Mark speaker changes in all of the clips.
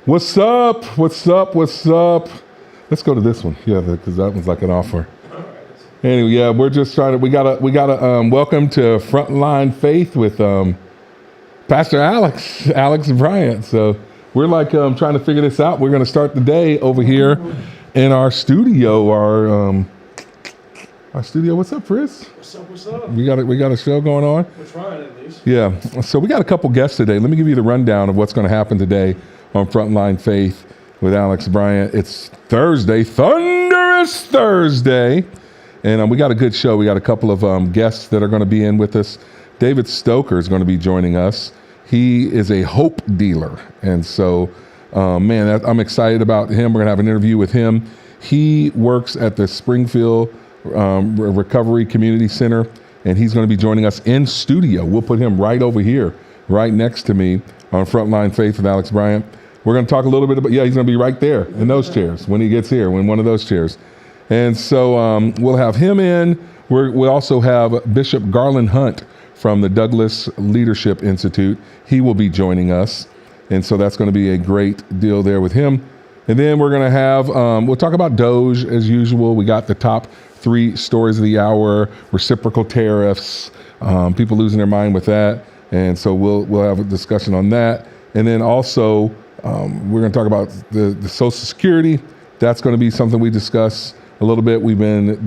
Speaker 1: What's up? What's up? What's up? Let's go to this one. Yeah, because that one's like an offer. Anyway, yeah, we're just trying to. We gotta welcome to Frontline Faith with Pastor Alex Bryant. So we're like trying to figure this out. We're gonna start the day over here in our studio. Our studio. What's up, Chris?
Speaker 2: What's up?
Speaker 1: We got a show going on.
Speaker 2: We're trying at least.
Speaker 1: Yeah. So we got a couple guests today. Let me give you the rundown of what's going to happen today on Frontline Faith with Alex Bryant. It's Thursday, thunderous Thursday, and we got a good show. We got a couple of guests that are going to be in with us. David Stoecker is going to be joining us. He is a hope dealer, and so, I'm excited about him. We're going to have an interview with him. He works at the Springfield Recovery Community Center, and he's going to be joining us in studio. We'll put him right over here, right next to me on Frontline Faith with Alex Bryant. We're going to talk a little bit about, he's going to be right there in those chairs when he gets here, in one of those chairs. And so we'll have him in. We'll also have Bishop Garland Hunt from the Douglas Leadership Institute. He will be joining us. And so that's going to be a great deal there with him. And then we're going to have, we'll talk about DOGE as usual. We got the top 3 stories of the hour, reciprocal tariffs, people losing their mind with that. And so we'll have a discussion on that. And then also, we're going to talk about the Social Security. That's going to be something we discuss a little bit.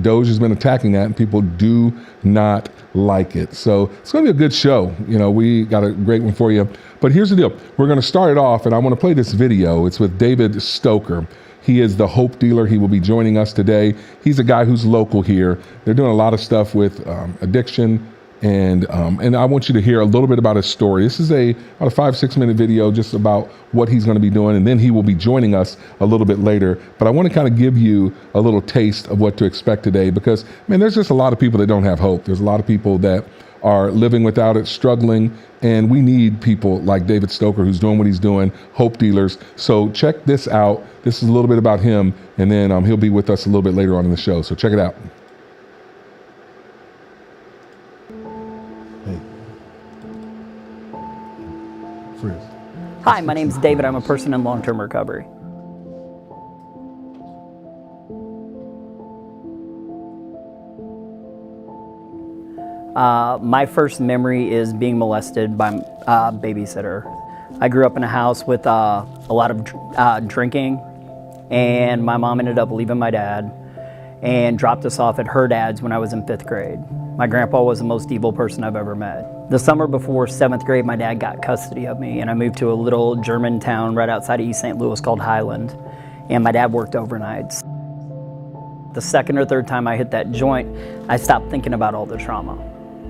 Speaker 1: DOGE has been attacking that, and people do not like it. So it's going to be a good show. We got a great one for you. But here's the deal. We're going to start it off, and I want to play this video. It's with David Stoecker. He is the hope dealer. He will be joining us today. He's a guy who's local here. They're doing a lot of stuff with addiction. And I want you to hear a little bit about his story. This is about a 5-6 minute video just about what he's going to be doing, and then he will be joining us a little bit later. But I want to kind of give you a little taste of what to expect today, because there's just a lot of people that don't have hope. There's a lot of people that are living without it, struggling, and we need people like David Stoecker, who's doing what he's doing, hope dealers. So check this out. This is a little bit about him, and then he'll be with us a little bit later on in the show. So check it out.
Speaker 3: Hi, my name's David. I'm a person in long-term recovery. My first memory is being molested by a babysitter. I grew up in a house with a lot of drinking, and my mom ended up leaving my dad and dropped us off at her dad's when I was in 5th grade. My grandpa was the most evil person I've ever met. The summer before 7th grade, my dad got custody of me, and I moved to a little German town right outside of East St. Louis called Highland, and my dad worked overnights. The second or third time I hit that joint, I stopped thinking about all the trauma.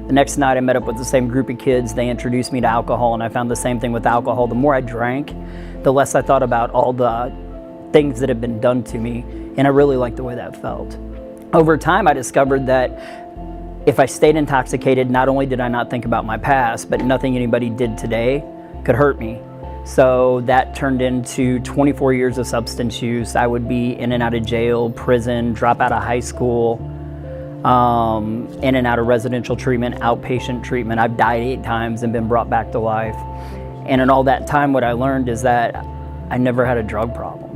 Speaker 3: The next night I met up with the same group of kids. They introduced me to alcohol, and I found the same thing with alcohol. The more I drank, the less I thought about all the things that had been done to me, and I really liked the way that felt. Over time, I discovered that if I stayed intoxicated, not only did I not think about my past, but nothing anybody did today could hurt me. So that turned into 24 years of substance use. I would be in and out of jail, prison, drop out of high school, in and out of residential treatment, outpatient treatment. I've died 8 times and been brought back to life. And in all that time, what I learned is that I never had a drug problem,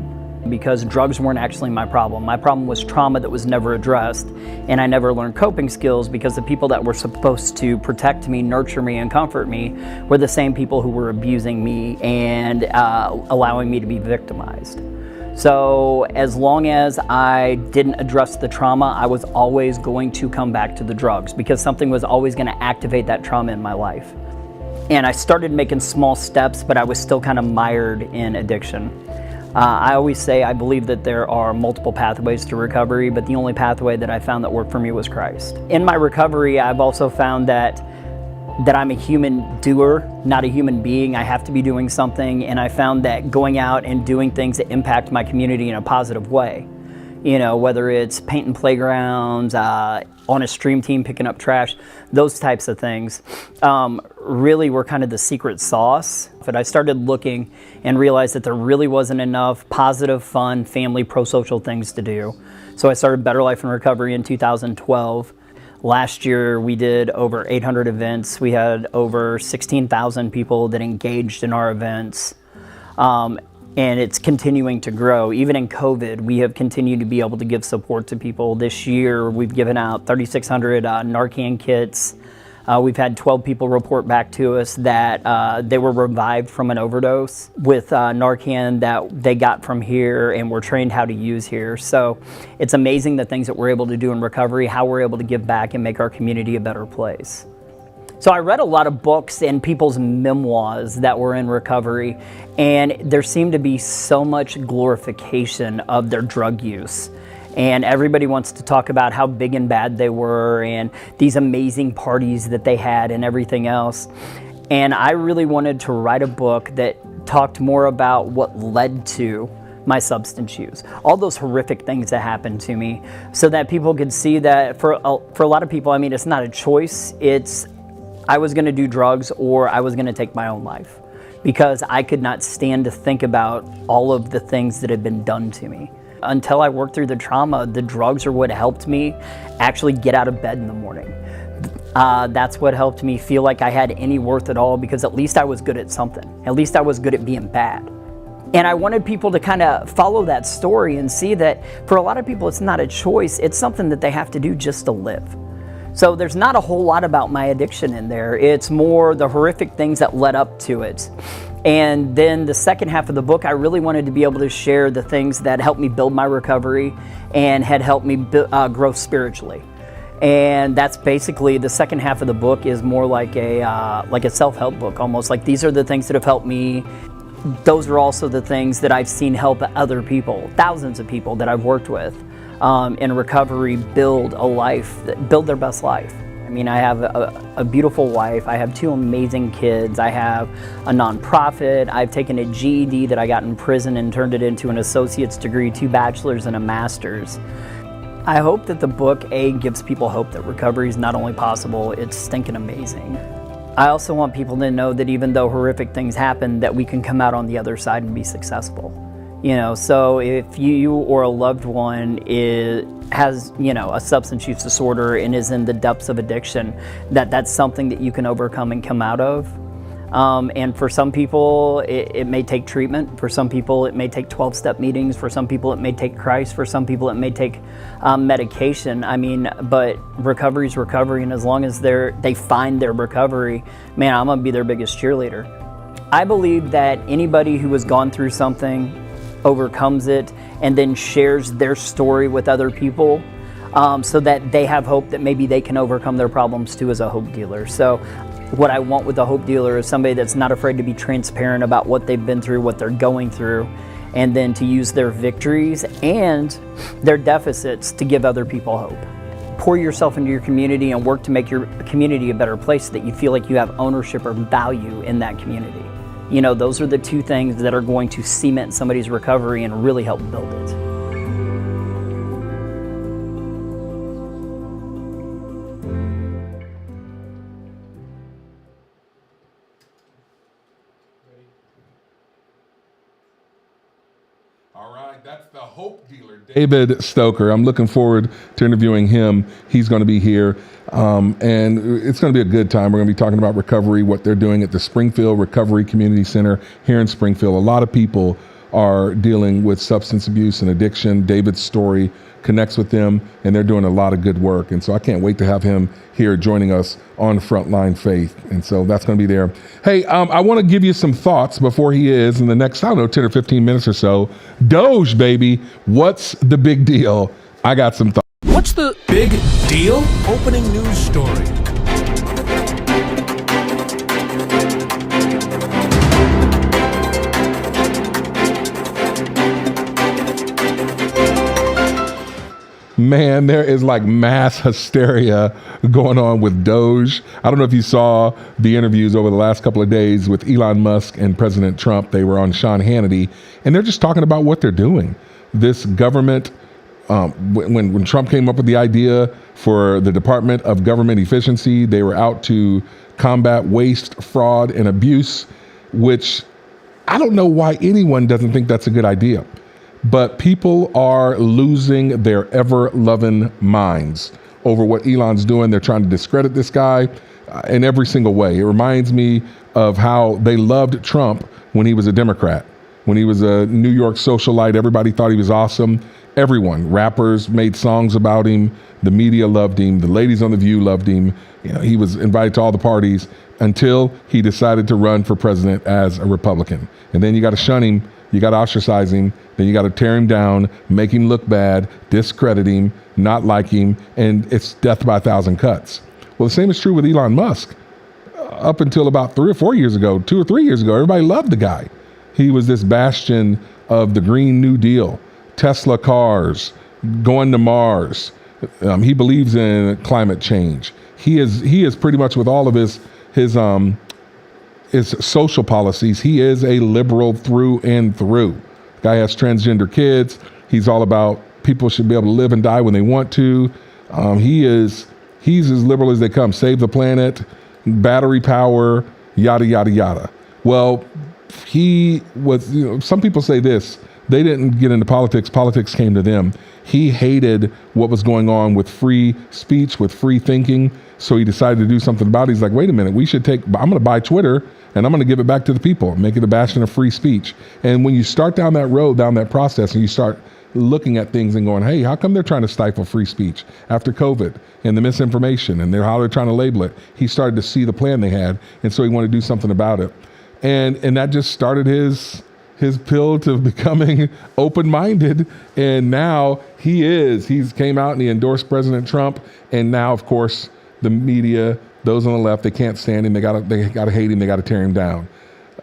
Speaker 3: because drugs weren't actually my problem. My problem was trauma that was never addressed, and I never learned coping skills because the people that were supposed to protect me, nurture me, and comfort me were the same people who were abusing me and allowing me to be victimized. So as long as I didn't address the trauma, I was always going to come back to the drugs, because something was always going to activate that trauma in my life. And I started making small steps, but I was still kind of mired in addiction. I always say I believe that there are multiple pathways to recovery, but the only pathway that I found that worked for me was Christ. In my recovery, I've also found that I'm a human doer, not a human being. I have to be doing something, and I found that going out and doing things that impact my community in a positive way whether it's painting playgrounds, on a stream team picking up trash, those types of things really were kind of the secret sauce. But I started looking and realized that there really wasn't enough positive, fun, family, pro-social things to do. So I started Better Life in Recovery in 2012. Last year, we did over 800 events. We had over 16,000 people that engaged in our events. And it's continuing to grow. Even in COVID, we have continued to be able to give support to people. This year, we've given out 3,600 Narcan kits. We've had 12 people report back to us that they were revived from an overdose with Narcan that they got from here and were trained how to use here. So it's amazing the things that we're able to do in recovery, how we're able to give back and make our community a better place. So I read a lot of books and people's memoirs that were in recovery, and there seemed to be so much glorification of their drug use. And everybody wants to talk about how big and bad they were and these amazing parties that they had and everything else. And I really wanted to write a book that talked more about what led to my substance use, all those horrific things that happened to me, so that people could see that for a lot of people, I mean, it's not a choice. It's I was going to do drugs or I was going to take my own life, because I could not stand to think about all of the things that had been done to me. Until I worked through the trauma, the drugs are what helped me actually get out of bed in the morning. That's what helped me feel like I had any worth at all, because at least I was good at something. At least I was good at being bad. And I wanted people to kind of follow that story and see that for a lot of people, it's not a choice. It's something that they have to do just to live. So there's not a whole lot about my addiction in there. It's more the horrific things that led up to it. And then the second half of the book, I really wanted to be able to share the things that helped me build my recovery and had helped me grow spiritually. And that's basically the second half of the book is more like a self-help book, almost like these are the things that have helped me. Those are also the things that I've seen help other people, thousands of people that I've worked with in recovery build their best life. I mean, I have a beautiful wife. I have 2 amazing kids. I have a nonprofit. I've taken a GED that I got in prison and turned it into an associate's degree, 2 bachelor's and a master's. I hope that the book, gives people hope that recovery is not only possible, it's stinking amazing. I also want people to know that even though horrific things happen, that we can come out on the other side and be successful. So if you or a loved one has a substance use disorder and is in the depths of addiction, that's something that you can overcome and come out of. And for some people, it may take treatment. For some people, it may take 12-step meetings. For some people, it may take Christ. For some people, it may take medication. I mean, but recovery is recovery, and as long as they find their recovery, man, I'm gonna be their biggest cheerleader. I believe that anybody who has gone through something, overcomes it, and then shares their story with other people so that they have hope that maybe they can overcome their problems too, as a hope dealer. So what I want with a hope dealer is somebody that's not afraid to be transparent about what they've been through, what they're going through, and then to use their victories and their deficits to give other people hope. Pour yourself into your community and work to make your community a better place so that you feel like you have ownership or value in that community. Those are the 2 things that are going to cement somebody's recovery and really help build it.
Speaker 1: All right, that's the hope dealer, David Stoecker. I'm looking forward to interviewing him. He's going to be here, and it's going to be a good time. We're going to be talking about recovery, what they're doing at the Springfield Recovery Community Center here in Springfield. A lot of people are dealing with substance abuse and addiction. David's story connects with them, and they're doing a lot of good work. And so I can't wait to have him here joining us on Frontline Faith. And so that's going to be there. Hey, I want to give you some thoughts before he is in the next, 10 or 15 minutes or so. DOGE, baby. What's the big deal? I got some thoughts.
Speaker 2: What's the big deal? Opening news story.
Speaker 1: Man, there is like mass hysteria going on with DOGE. I don't know if you saw the interviews over the last couple of days with Elon Musk and President Trump. They were on Sean Hannity, and they're just talking about what they're doing. This government When Trump came up with the idea for the Department of Government Efficiency, they were out to combat waste, fraud, and abuse, which I don't know why anyone doesn't think that's a good idea. But people are losing their ever-loving minds over what Elon's doing. They're trying to discredit this guy in every single way. It reminds me of how they loved Trump when he was a Democrat. When he was a New York socialite, everybody thought he was awesome. Everyone, rappers made songs about him. The media loved him. The ladies on The View loved him. He was invited to all the parties until he decided to run for president as a Republican. And then you got to shun him. You got to ostracize him. Then you got to tear him down, make him look bad, discredit him, not like him, and it's death by 1,000 cuts. Well, the same is true with Elon Musk. Up until about 3 or 4 years ago, 2 or 3 years ago, everybody loved the guy. He was this bastion of the Green New Deal, Tesla cars, going to Mars. He believes in climate change. He is pretty much, with all of his social policies, he is a liberal through and through. Guy has transgender kids. He's all about people should be able to live and die when they want to. He's as liberal as they come. Save the planet, battery power, yada, yada, yada. Well, he was, some people say this, they didn't get into politics. Politics came to them. He hated what was going on with free speech, with free thinking. So he decided to do something about it. He's like, wait a minute, I'm going to buy Twitter and I'm going to give it back to the people, make it a bastion of free speech. And when you start down that road, down that process, and you start looking at things and going, hey, how come they're trying to stifle free speech after COVID and the misinformation and how they're trying to label it? He started to see the plan they had. And so he wanted to do something about it. And that just started his pill to becoming open-minded. And now he's came out and he endorsed President Trump. And now, of course, the media, those on the left, they can't stand him. They gotta hate him. They gotta tear him down.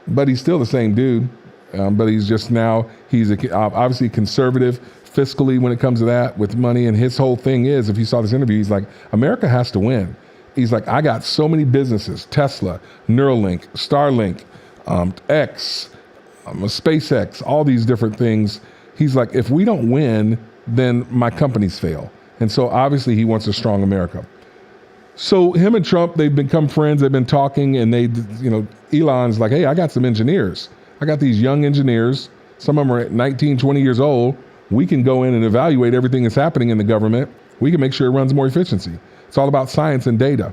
Speaker 1: But he's still the same dude. But he's obviously conservative fiscally when it comes to that with money. And his whole thing is, if you saw this interview, he's like, America has to win. He's like, I got so many businesses, Tesla, Neuralink, Starlink, X, SpaceX, all these different things. He's like, if we don't win, then my companies fail. And so obviously he wants a strong America. So him and Trump, they've become friends. They've been talking, and Elon's like, hey, I got some engineers. I got these young engineers. Some of them are 19, 20 years old. We can go in and evaluate everything that's happening in the government. We can make sure it runs more efficiency. It's all about science and data.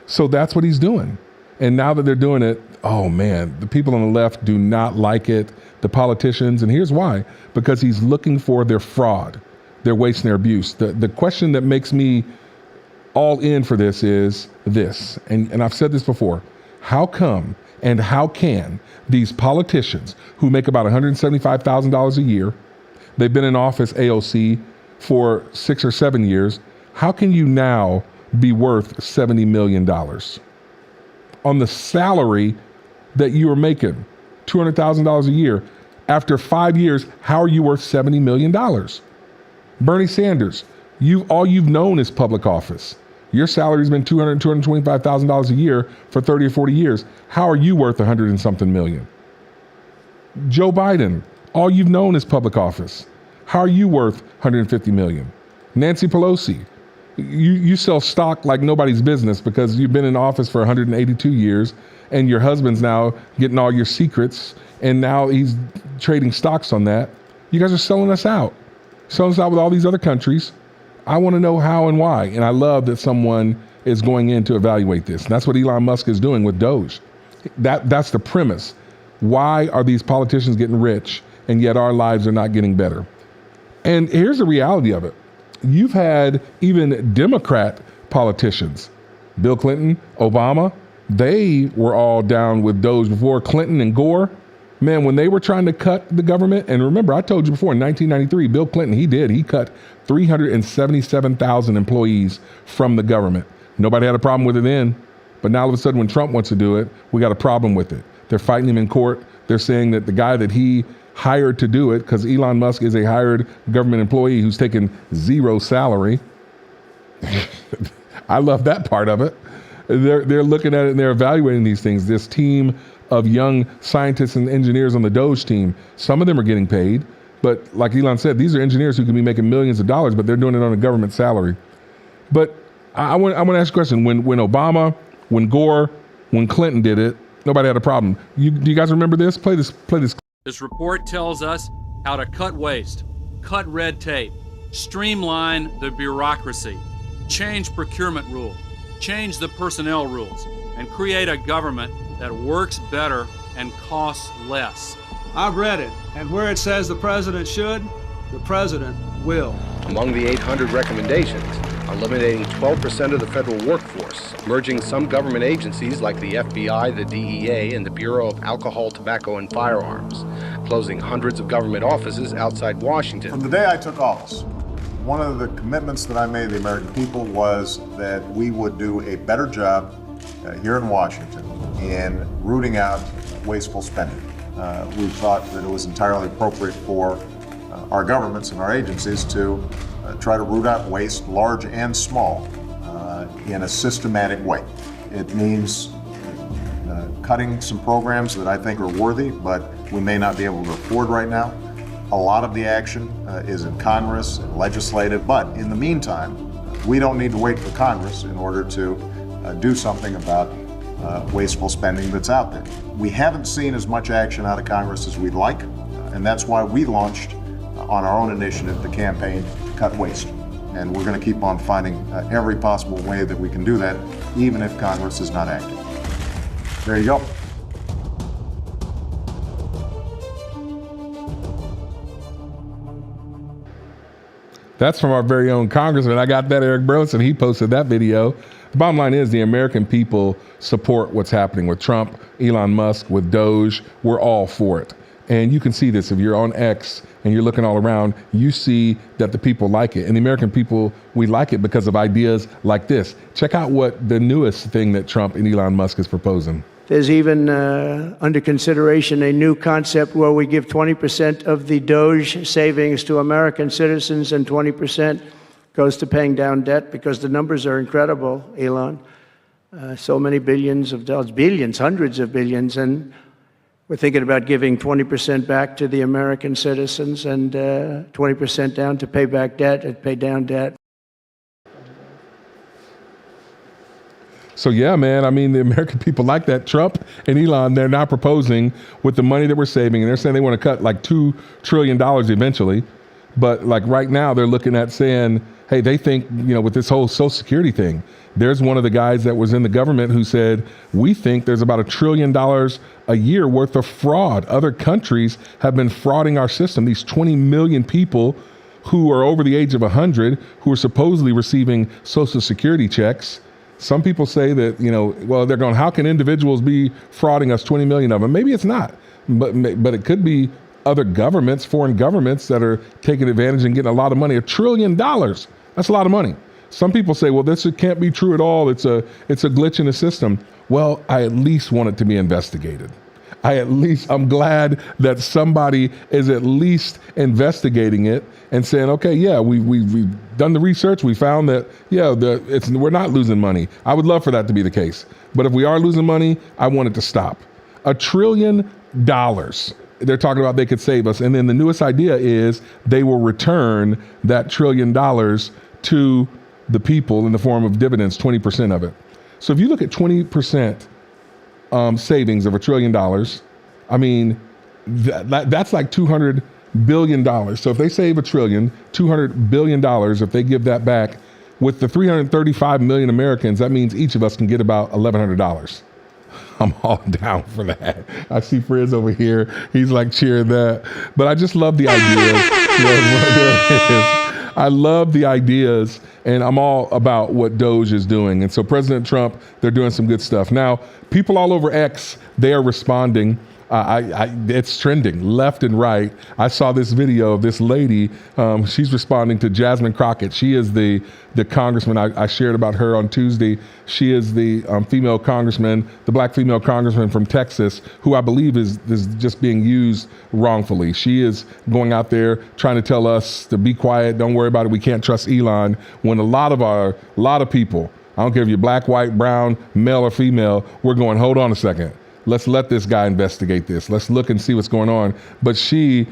Speaker 1: So that's what he's doing. And now that they're doing it, oh man, the people on the left do not like it, the politicians, and here's why. Because he's looking for their fraud, their waste and their abuse. The question that makes me all in for this is this, and I've said this before, how come and how can these politicians who make about $175,000 a year, they've been in office, AOC, for 6 or 7 years, how can you now be worth $70 million? On the salary that you were making, $200,000 a year. After 5 years, how are you worth $70 million? Bernie Sanders, all you've known is public office. Your salary's been $200,000, $225,000 a year for 30 or 40 years. How are you worth 100 and something million? Joe Biden, all you've known is public office. How are you worth 150 million? Nancy Pelosi, you sell stock like nobody's business because you've been in office for 182 years and your husband's now getting all your secrets and now he's trading stocks on that. You guys are selling us out with all these other countries. I want to know how and why. And I love that someone is going in to evaluate this. And that's what Elon Musk is doing with DOGE. That's the premise. Why are these politicians getting rich and yet our lives are not getting better? And here's the reality of it. You've had even Democrat politicians, Bill Clinton, Obama, they were all down with DOGE before. Clinton and Gore, man, when they were trying to cut the government, and remember, I told you before, in 1993, Bill Clinton, he cut 377,000 employees from the government. Nobody had a problem with it then, but now all of a sudden when Trump wants to do it, we got a problem with it. They're fighting him in court. They're saying that the guy that he hired to do it, because Elon Musk is a hired government employee who's taking zero salary. I love that part of it. They're looking at it and they're evaluating these things. This team of young scientists and engineers on the DOGE team, some of them are getting paid. But like Elon said, these are engineers who can be making millions of dollars, but they're doing it on a government salary. But I want to ask you a question. When Obama, when Gore, when Clinton did it, nobody had a problem. Do you guys remember this? Play this.
Speaker 4: This report tells us how to cut waste, cut red tape, streamline the bureaucracy, change procurement rules, change the personnel rules, and create a government that works better and costs less.
Speaker 5: I've read it, and where it says the president should, the president will.
Speaker 6: Among the 800 recommendations, eliminating 12% of the federal workforce, merging some government agencies like the FBI, the DEA, and the Bureau of Alcohol, Tobacco, and Firearms, closing hundreds of government offices outside Washington.
Speaker 7: From the day I took office, one of the commitments that I made to the American people was that we would do a better job here in Washington in rooting out wasteful spending. We thought that it was entirely appropriate for our governments and our agencies to try to root out waste, large and small, in a systematic way. It means cutting some programs that I think are worthy, but we may not be able to afford right now. A lot of the action is in Congress and legislative, but in the meantime, we don't need to wait for Congress in order to do something about wasteful spending that's out there. We haven't seen as much action out of Congress as we'd like, and that's why we launched on our own initiative the campaign Cut Waste. And we're going to keep on finding every possible way that we can do that, even if Congress is not acting. There you go.
Speaker 1: That's from our very own congressman. I got that, Eric Burlison. He posted that video. The bottom line is the American people support what's happening with Trump, Elon Musk, with DOGE. We're all for it. And you can see this if you're on X and you're looking all around, you see that the people like it. And the American people, we like it because of ideas like this. Check out what the newest thing that Trump and Elon Musk is proposing.
Speaker 8: There's even under consideration a new concept where we give 20% of the DOGE savings to American citizens and 20% goes to paying down debt, because the numbers are incredible, Elon. So many billions of dollars, billions, hundreds of billions, and we're thinking about giving 20% back to the American citizens and 20% down to pay back debt and pay down debt.
Speaker 1: So yeah, man, I mean, the American people like that. Trump and Elon, they're now proposing with the money that we're saving, and they're saying they want to cut like $2 trillion eventually. But like right now, they're looking at saying, hey, they think, with this whole Social Security thing, there's one of the guys that was in the government who said, we think there's about $1 trillion a year worth of fraud. Other countries have been frauding our system. These 20 million people who are over the age of 100, who are supposedly receiving Social Security checks. Some people say that, they're going, how can individuals be frauding us, 20 million of them? Maybe it's not, but it could be other governments, foreign governments that are taking advantage and getting a lot of money. $1 trillion, that's a lot of money. Some people say, well, this can't be true at all. It's a glitch in the system. Well, I at least want it to be investigated. I'm glad that somebody is at least investigating it and saying, okay, yeah, we've done the research. We found that, we're not losing money. I would love for that to be the case. But if we are losing money, I want it to stop. $1 trillion. They're talking about they could save us. And then the newest idea is they will return that $1 trillion to the people in the form of dividends, 20% of it. So if you look at 20% savings of $1 trillion, I mean, that's like $200 billion. So if they save $1 trillion, $200 billion, if they give that back, with the 335 million Americans, that means each of us can get about $1,100. I'm all down for that. I see Frizz over here. He's like cheering that. But I just love the ideas. I love the ideas, and I'm all about what DOGE is doing. And so President Trump, they're doing some good stuff. Now, people all over X, they are responding. It's trending left and right. I saw this video of this lady. She's responding to Jasmine Crockett. She is the congressman. I shared about her on Tuesday. She is the female congressman, the black female congressman from Texas, who I believe is just being used wrongfully. She is going out there trying to tell us to be quiet, don't worry about it, we can't trust Elon, when a lot of people, I don't care if you're black, white, brown, male or female, we're going, hold on a second. let's let this guy investigate this. Let's look and see what's going on. But Jasmine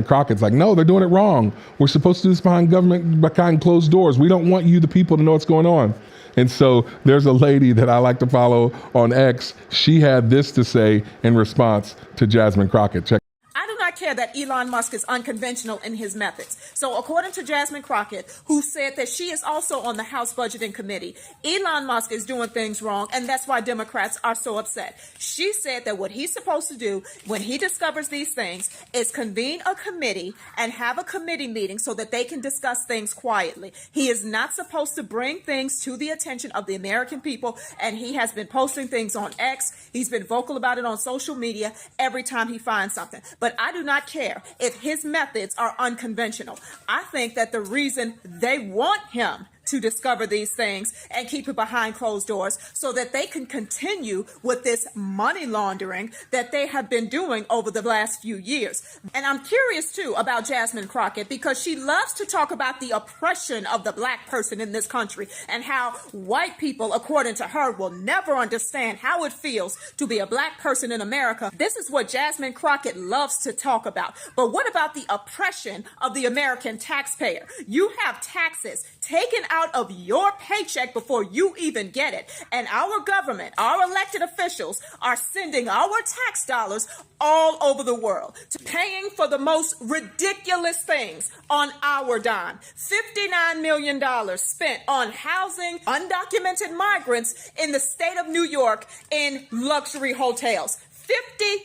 Speaker 1: Crockett's like, no, they're doing it wrong. We're supposed to do this behind closed doors. We don't want you, the people, to know what's going on. And so there's a lady that I like to follow on X. She had this to say in response to Jasmine Crockett. Check.
Speaker 9: I do not care that Elon Musk is unconventional in his methods. So according to Jasmine Crockett, who said that she is also on the House Budgeting Committee, Elon Musk is doing things wrong, and that's why Democrats are so upset. She said that what he's supposed to do when he discovers these things is convene a committee and have a committee meeting so that they can discuss things quietly. He is not supposed to bring things to the attention of the American people, and he has been posting things on X. He's been vocal about it on social media every time he finds something. But I do not care if his methods are unconventional. I think that the reason they want him to discover these things and keep it behind closed doors so that they can continue with this money laundering that they have been doing over the last few years. And I'm curious too about Jasmine Crockett because she loves to talk about the oppression of the black person in this country and how white people, according to her, will never understand how it feels to be a black person in America. This is what Jasmine Crockett loves to talk about. But what about the oppression of the American taxpayer? You have taxes taken out of your paycheck before you even get it. And our government, our elected officials are sending our tax dollars all over the world, to paying for the most ridiculous things on our dime. $59 million spent on housing undocumented migrants in the state of New York in luxury hotels.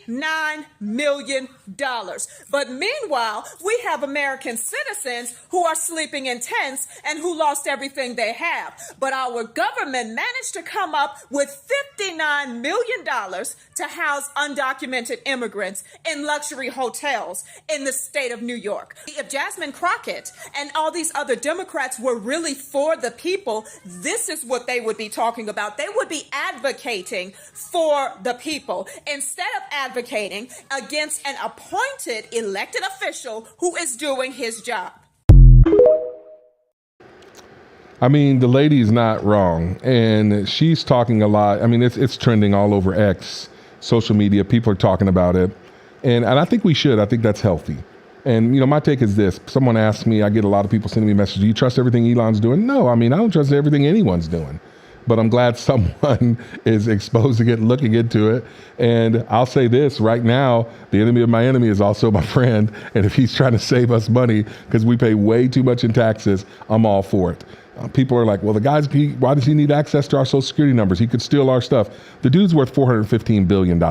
Speaker 9: $59 million. But meanwhile, we have American citizens who are sleeping in tents and who lost everything they have. But our government managed to come up with $59 million to house undocumented immigrants in luxury hotels in the state of New York. If Jasmine Crockett and all these other Democrats were really for the people, this is what they would be talking about. They would be advocating for the people instead of advocating against an appointed elected official who is doing his job.
Speaker 1: I mean, the lady's not wrong, and she's talking a lot. I mean, it's trending all over X, social media. People are talking about it, and I think we should. I think that's healthy. And, my take is this. Someone asked me, I get a lot of people sending me messages, do you trust everything Elon's doing? No, I mean, I don't trust everything anyone's doing. But I'm glad someone is exposing it, looking into it. And I'll say this right now, the enemy of my enemy is also my friend. And if he's trying to save us money because we pay way too much in taxes, I'm all for it. People are like, well, why does he need access to our social security numbers? He could steal our stuff. The dude's worth $415 billion.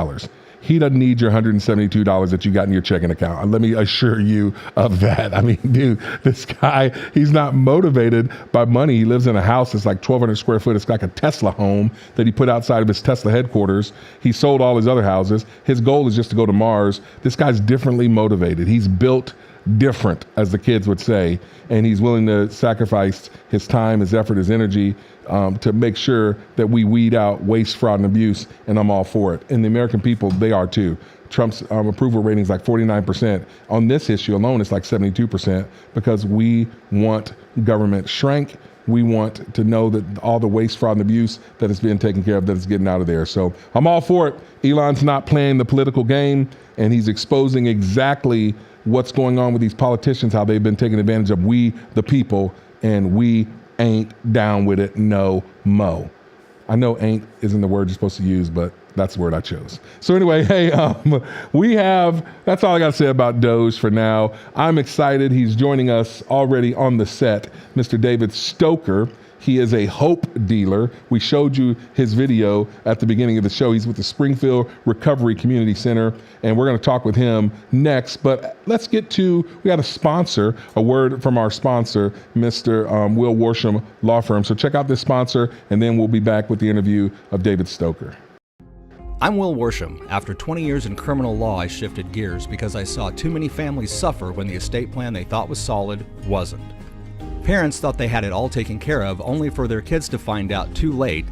Speaker 1: He doesn't need your $172 that you got in your checking account. Let me assure you of that. I mean, dude, this guy, he's not motivated by money. He lives in a house that's like 1,200 square foot. It's like a Tesla home that he put outside of his Tesla headquarters. He sold all his other houses. His goal is just to go to Mars. This guy's differently motivated. He's built different, as the kids would say, and he's willing to sacrifice his time, his effort, his energy to make sure that we weed out waste, fraud, and abuse, and I'm all for it. And the American people, they are too. Trump's approval rating is like 49%. On this issue alone, it's like 72% because we want government shrank. We want to know that all the waste, fraud, and abuse that is being taken care of, that is getting out of there. So I'm all for it. Elon's not playing the political game, and he's exposing exactly what's going on with these politicians, how they've been taking advantage of we, the people, and we ain't down with it no mo. I know ain't isn't the word you're supposed to use, but that's the word I chose. So anyway, hey, that's all I got to say about DOGE for now. I'm excited. He's joining us already on the set, Mr. David Stoecker. He is a hope dealer. We showed you his video at the beginning of the show. He's with the Springfield Recovery Community Center, and we're going to talk with him next. But let's get to, we got a sponsor, a word from our sponsor, Mr. Will Worsham Law Firm. So check out this sponsor, and then we'll be back with the interview of David Stoecker.
Speaker 10: I'm Will Worsham. After 20 years in criminal law, I shifted gears because I saw too many families suffer when the estate plan they thought was solid wasn't. Parents thought they had it all taken care of, only for their kids to find out too late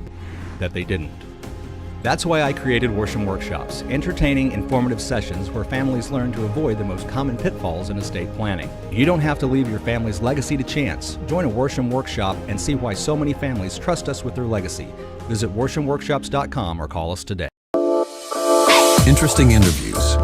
Speaker 10: that they didn't. That's why I created Worsham Workshops, entertaining, informative sessions where families learn to avoid the most common pitfalls in estate planning. You don't have to leave your family's legacy to chance. Join a Worsham Workshop and see why so many families trust us with their legacy. Visit worshamworkshops.com or call us today.
Speaker 2: Interesting interviews.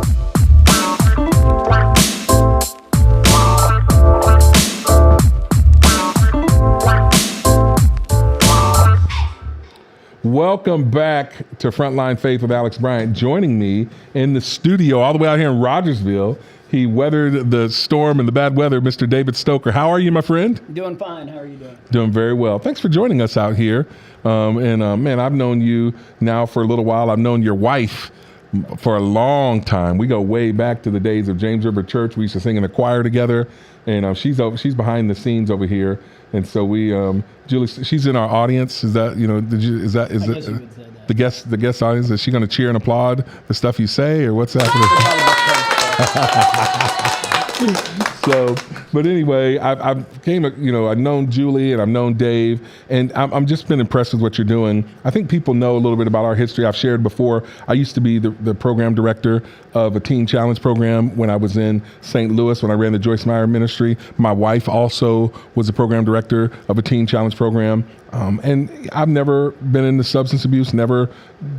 Speaker 1: Welcome back to Frontline Faith with Alex Bryant. Joining me in the studio all the way out here in Rogersville, he weathered the storm and the bad weather, Mr. David Stoecker. How are you, my friend?
Speaker 3: Doing fine. How are you doing?
Speaker 1: Doing very well. Thanks for joining us out here. Man, I've known you now for a little while. I've known your wife for a long time. We go way back to the days of James River Church. We used to sing in the choir together, and she's behind the scenes over here. And so we, Julie, she's in our audience. Is that, is that the guest audience? Is she going to cheer and applaud the stuff you say, or what's happening? So, but anyway, I've known Julie and I've known Dave, and I'm just been impressed with what you're doing. I think people know a little bit about our history. I've shared before. I used to be the program director of a Teen Challenge program when I was in St. Louis, when I ran the Joyce Meyer Ministry. My wife also was the program director of a Teen Challenge program. And I've never been into substance abuse, never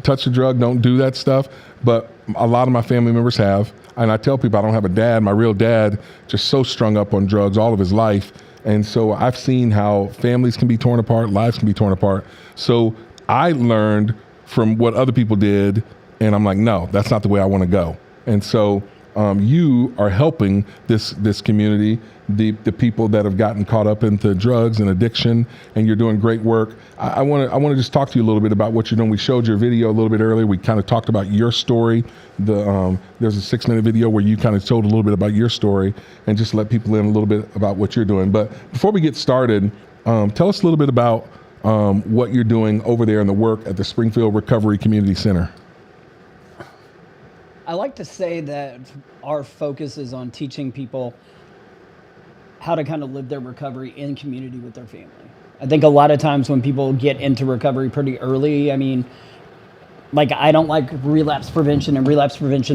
Speaker 1: touched a drug, don't do that stuff. But a lot of my family members have. And I tell people I don't have a dad. My real dad just so strung up on drugs all of his life. And so I've seen how families can be torn apart, lives can be torn apart. So I learned from what other people did, and I'm like, no, that's not the way I want to go. And so you are helping this community, the people that have gotten caught up into drugs and addiction, and you're doing great work. I want to just talk to you a little bit about what you're doing. We showed your video a little bit earlier. We kind of talked about your story. There's a 6-minute video where you kind of told a little bit about your story, and just let people in a little bit about what you're doing. But before we get started, tell us a little bit about what you're doing over there in the work at the Springfield Recovery Community Center.
Speaker 3: I like to say that our focus is on teaching people how to kind of live their recovery in community with their family. I think a lot of times when people get into recovery pretty early, I don't like relapse prevention,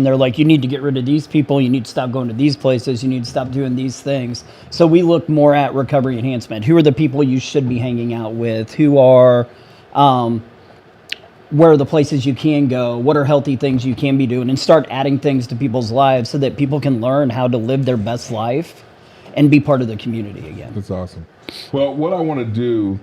Speaker 3: they're like, you need to get rid of these people, you need to stop going to these places, you need to stop doing these things. So we look more at recovery enhancement. Who are the people you should be hanging out with? Who are, where are the places you can go? What are healthy things you can be doing? And start adding things to people's lives so that people can learn how to live their best life and be part of the community again.
Speaker 1: That's awesome. Well, what I want to do,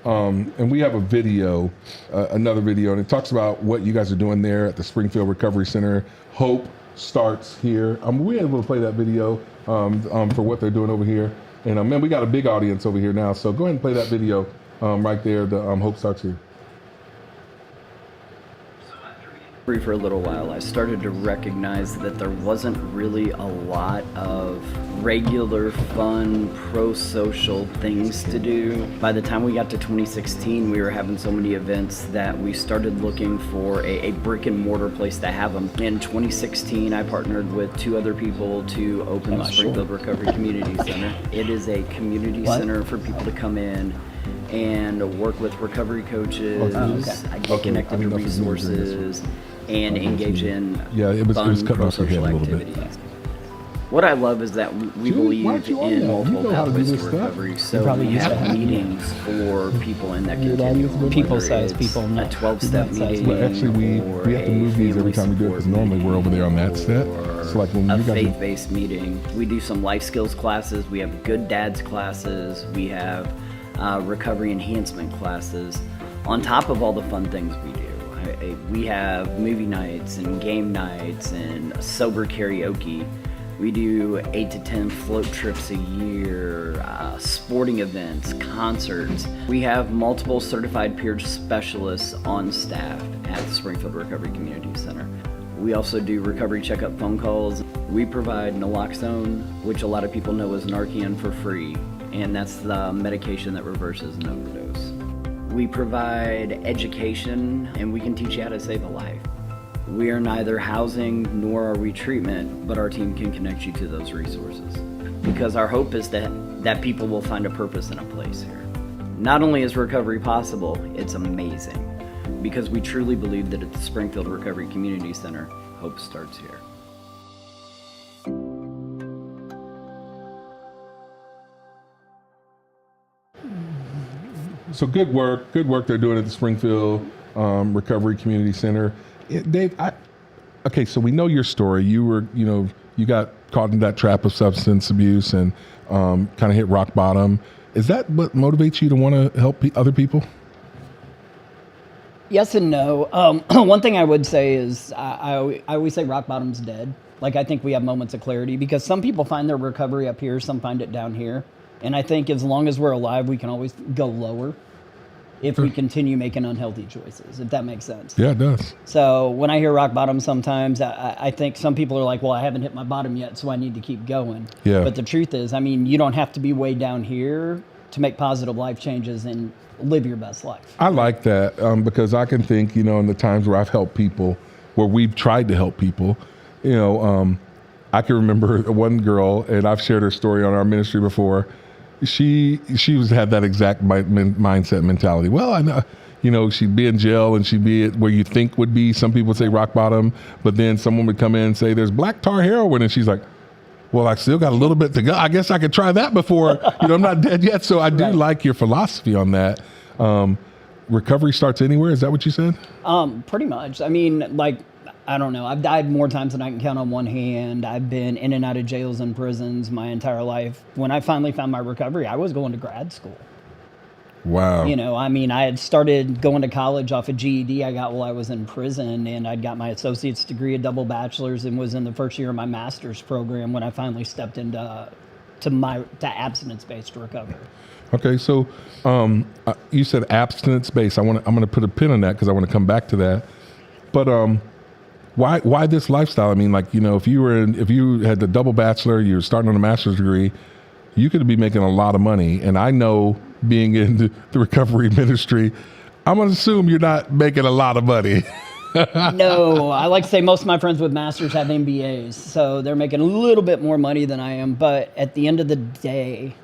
Speaker 1: and we have a video, another video, and it talks about what you guys are doing there at the Springfield Recovery Center. Hope starts here. We're able to play that video for what they're doing over here. And man, we got a big audience over here now. So go ahead and play that video right there. The Hope starts here.
Speaker 3: For a little while, I started to recognize that there wasn't really a lot of regular, fun, pro-social things to do. By the time we got to 2016, we were having so many events that we started looking for a brick and mortar place to have them. In 2016, I partnered with 2 other people to open the Springfield Recovery Community Center. It is a community center for people to come in and work with recovery coaches, get connected to resources, and engage in fun pro-social activities. What I love is that we believe in multiple pathways to recovery, so we have meetings for people in that continuum.
Speaker 11: People-sized people,
Speaker 3: a 12-step meeting.
Speaker 1: Well, actually, we have to move these every time we do it because normally we're over there on that set. So like when
Speaker 3: a faith-based meeting. We do some life skills classes. We have good dads classes. We have recovery enhancement classes. On top of all the fun things we do. We have movie nights and game nights and sober karaoke. We do 8 to 10 float trips a year, sporting events, concerts. We have multiple certified peer specialists on staff at the Springfield Recovery Community Center. We also do recovery checkup phone calls. We provide naloxone, which a lot of people know as Narcan, for free, and that's the medication that reverses an overdose. We provide education, and we can teach you how to save a life. We are neither housing nor are we treatment, but our team can connect you to those resources. Because our hope is that people will find a purpose and a place here. Not only is recovery possible, it's amazing. because we truly believe that at the Springfield Recovery Community Center, hope starts here.
Speaker 1: So good work they're doing at the Springfield Recovery Community Center. Dave, okay, so we know your story. You got caught in that trap of substance abuse and kind of hit rock bottom. Is that what motivates you to want to help other people?
Speaker 3: Yes and no. One thing I would say is I always say rock bottom's dead. Like, I think we have moments of clarity because some people find their recovery up here, some find it down here. And I think as long as we're alive, we can always go lower if we continue making unhealthy choices, if that makes sense.
Speaker 1: Yeah, it does.
Speaker 3: So when I hear rock bottom sometimes, I think some people are like, well, I haven't hit my bottom yet, so I need to keep going.
Speaker 1: Yeah.
Speaker 3: But the truth is, I mean, you don't have to be way down here to make positive life changes and live your best life.
Speaker 1: I like that because I can think, in the times where I've helped people, where we've tried to help people, I can remember one girl, and I've shared her story on our ministry before. She had that exact mindset mentality. Well, I know, she'd be in jail and she'd be at where you think would be, some people would say rock bottom, but then someone would come in and say, there's black tar heroin. And she's like, well, I still got a little bit to go. I guess I could try that before, I'm not dead yet. So I do like your philosophy on that. Recovery starts anywhere. Is that what you said?
Speaker 3: Pretty much. I mean, I don't know. I've died more times than I can count on one hand. I've been in and out of jails and prisons my entire life. When I finally found my recovery, I was going to grad school.
Speaker 1: Wow.
Speaker 3: I had started going to college off a GED I got while I was in prison, and I'd got my associate's degree, a double bachelor's, and was in the first year of my master's program when I finally stepped into abstinence-based recovery.
Speaker 1: Okay, so you said abstinence-based. I'm going to put a pin on that because I want to come back to that. But why this lifestyle? I mean, if you had the double bachelor, you were starting on a master's degree, you could be making a lot of money. And I know, being in the recovery ministry, I'm going to assume you're not making a lot of money.
Speaker 3: No, I like to say most of my friends with masters have MBAs, so they're making a little bit more money than I am. But at the end of the day,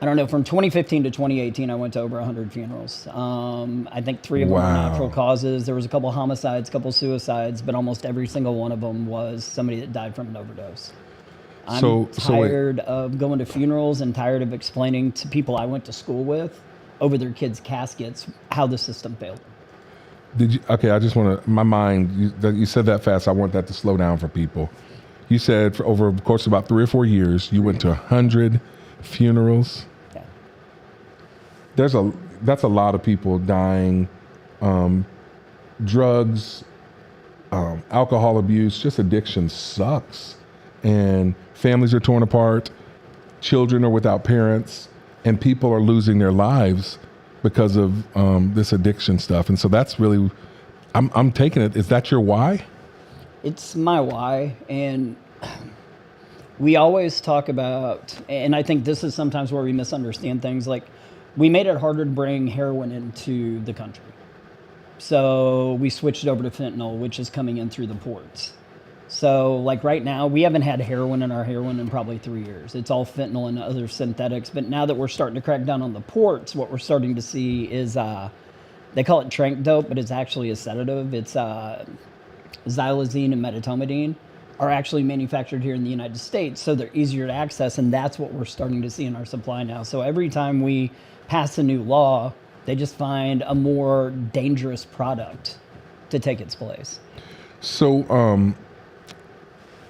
Speaker 3: I don't know, from 2015 to 2018, I went to over 100 funerals. I think 3 of them were natural causes. There was a couple homicides, a couple suicides, but almost every single one of them was somebody that died from an overdose. I'm tired of going to funerals and tired of explaining to people I went to school with over their kids' caskets how the system failed.
Speaker 1: Okay, I just want to, my mind, you said that fast, I want that to slow down for people. You said for over the course of about 3 or 4 years, you went to 100 funerals.
Speaker 3: Yeah.
Speaker 1: That's a lot of people dying, drugs, alcohol abuse, just addiction sucks. And families are torn apart, children are without parents, and people are losing their lives because of this addiction stuff. And so that's really, I'm taking it. Is that your why?
Speaker 3: It's my why. And we always talk about, and I think this is sometimes where we misunderstand things, like we made it harder to bring heroin into the country. So we switched over to fentanyl, which is coming in through the ports. So like right now, we haven't had heroin in our heroin in probably 3 years. It's all fentanyl and other synthetics. But now that we're starting to crack down on the ports, what we're starting to see is, they call it trank dope, but it's actually a sedative. It's xylazine and medetomidine are actually manufactured here in the United States, so they're easier to access, and that's what we're starting to see in our supply now. So every time we pass a new law, they just find a more dangerous product to take its place.
Speaker 1: So,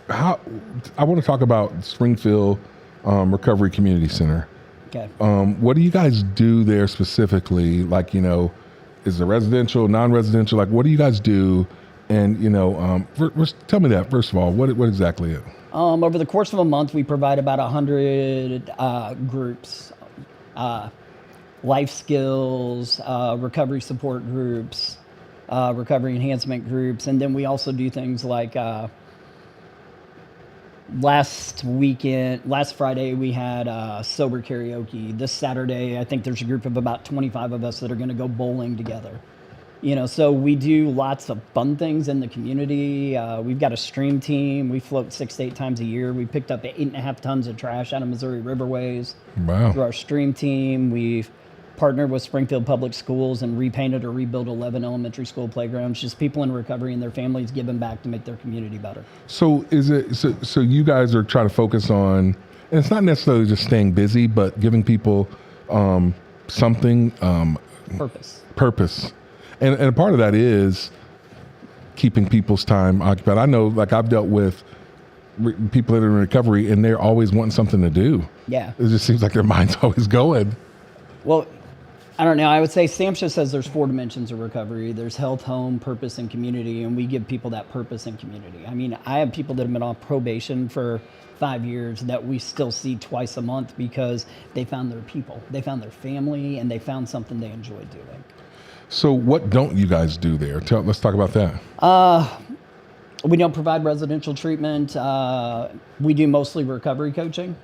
Speaker 1: I want to talk about Springfield Recovery Community Center.
Speaker 3: Okay.
Speaker 1: What do you guys do there specifically? Like, is it residential, non-residential? Like, what do you guys do? And, tell me that, first of all. What exactly is it?
Speaker 3: Over the course of a month, we provide about 100 groups, life skills, recovery support groups, recovery enhancement groups, and then we also do things like last Friday, we had sober karaoke. This Saturday, I think there's a group of about 25 of us that are going to go bowling together. So we do lots of fun things in the community. We've got a stream team. We float 6 to 8 times a year. We picked up 8.5 tons of trash out of Missouri riverways.
Speaker 1: Wow.
Speaker 3: Through our stream team. We've partnered with Springfield Public Schools and repainted or rebuilt 11 elementary school playgrounds. Just people in recovery and their families giving back to make their community better.
Speaker 1: So so you guys are trying to focus on, and it's not necessarily just staying busy, but giving people something, purpose. And a part of that is keeping people's time occupied. I know, like, I've dealt with people that are in recovery and they're always wanting something to do.
Speaker 3: Yeah.
Speaker 1: It just seems like their mind's always going.
Speaker 3: Well, I don't know. I would say SAMHSA says there's 4 dimensions of recovery. There's health, home, purpose, and community, and we give people that purpose and community. I mean, I have people that have been on probation for 5 years that we still see twice a month because they found their people, they found their family, and they found something they enjoy doing.
Speaker 1: So what don't you guys do there? Let's talk about that.
Speaker 3: We don't provide residential treatment. We do mostly recovery coaching.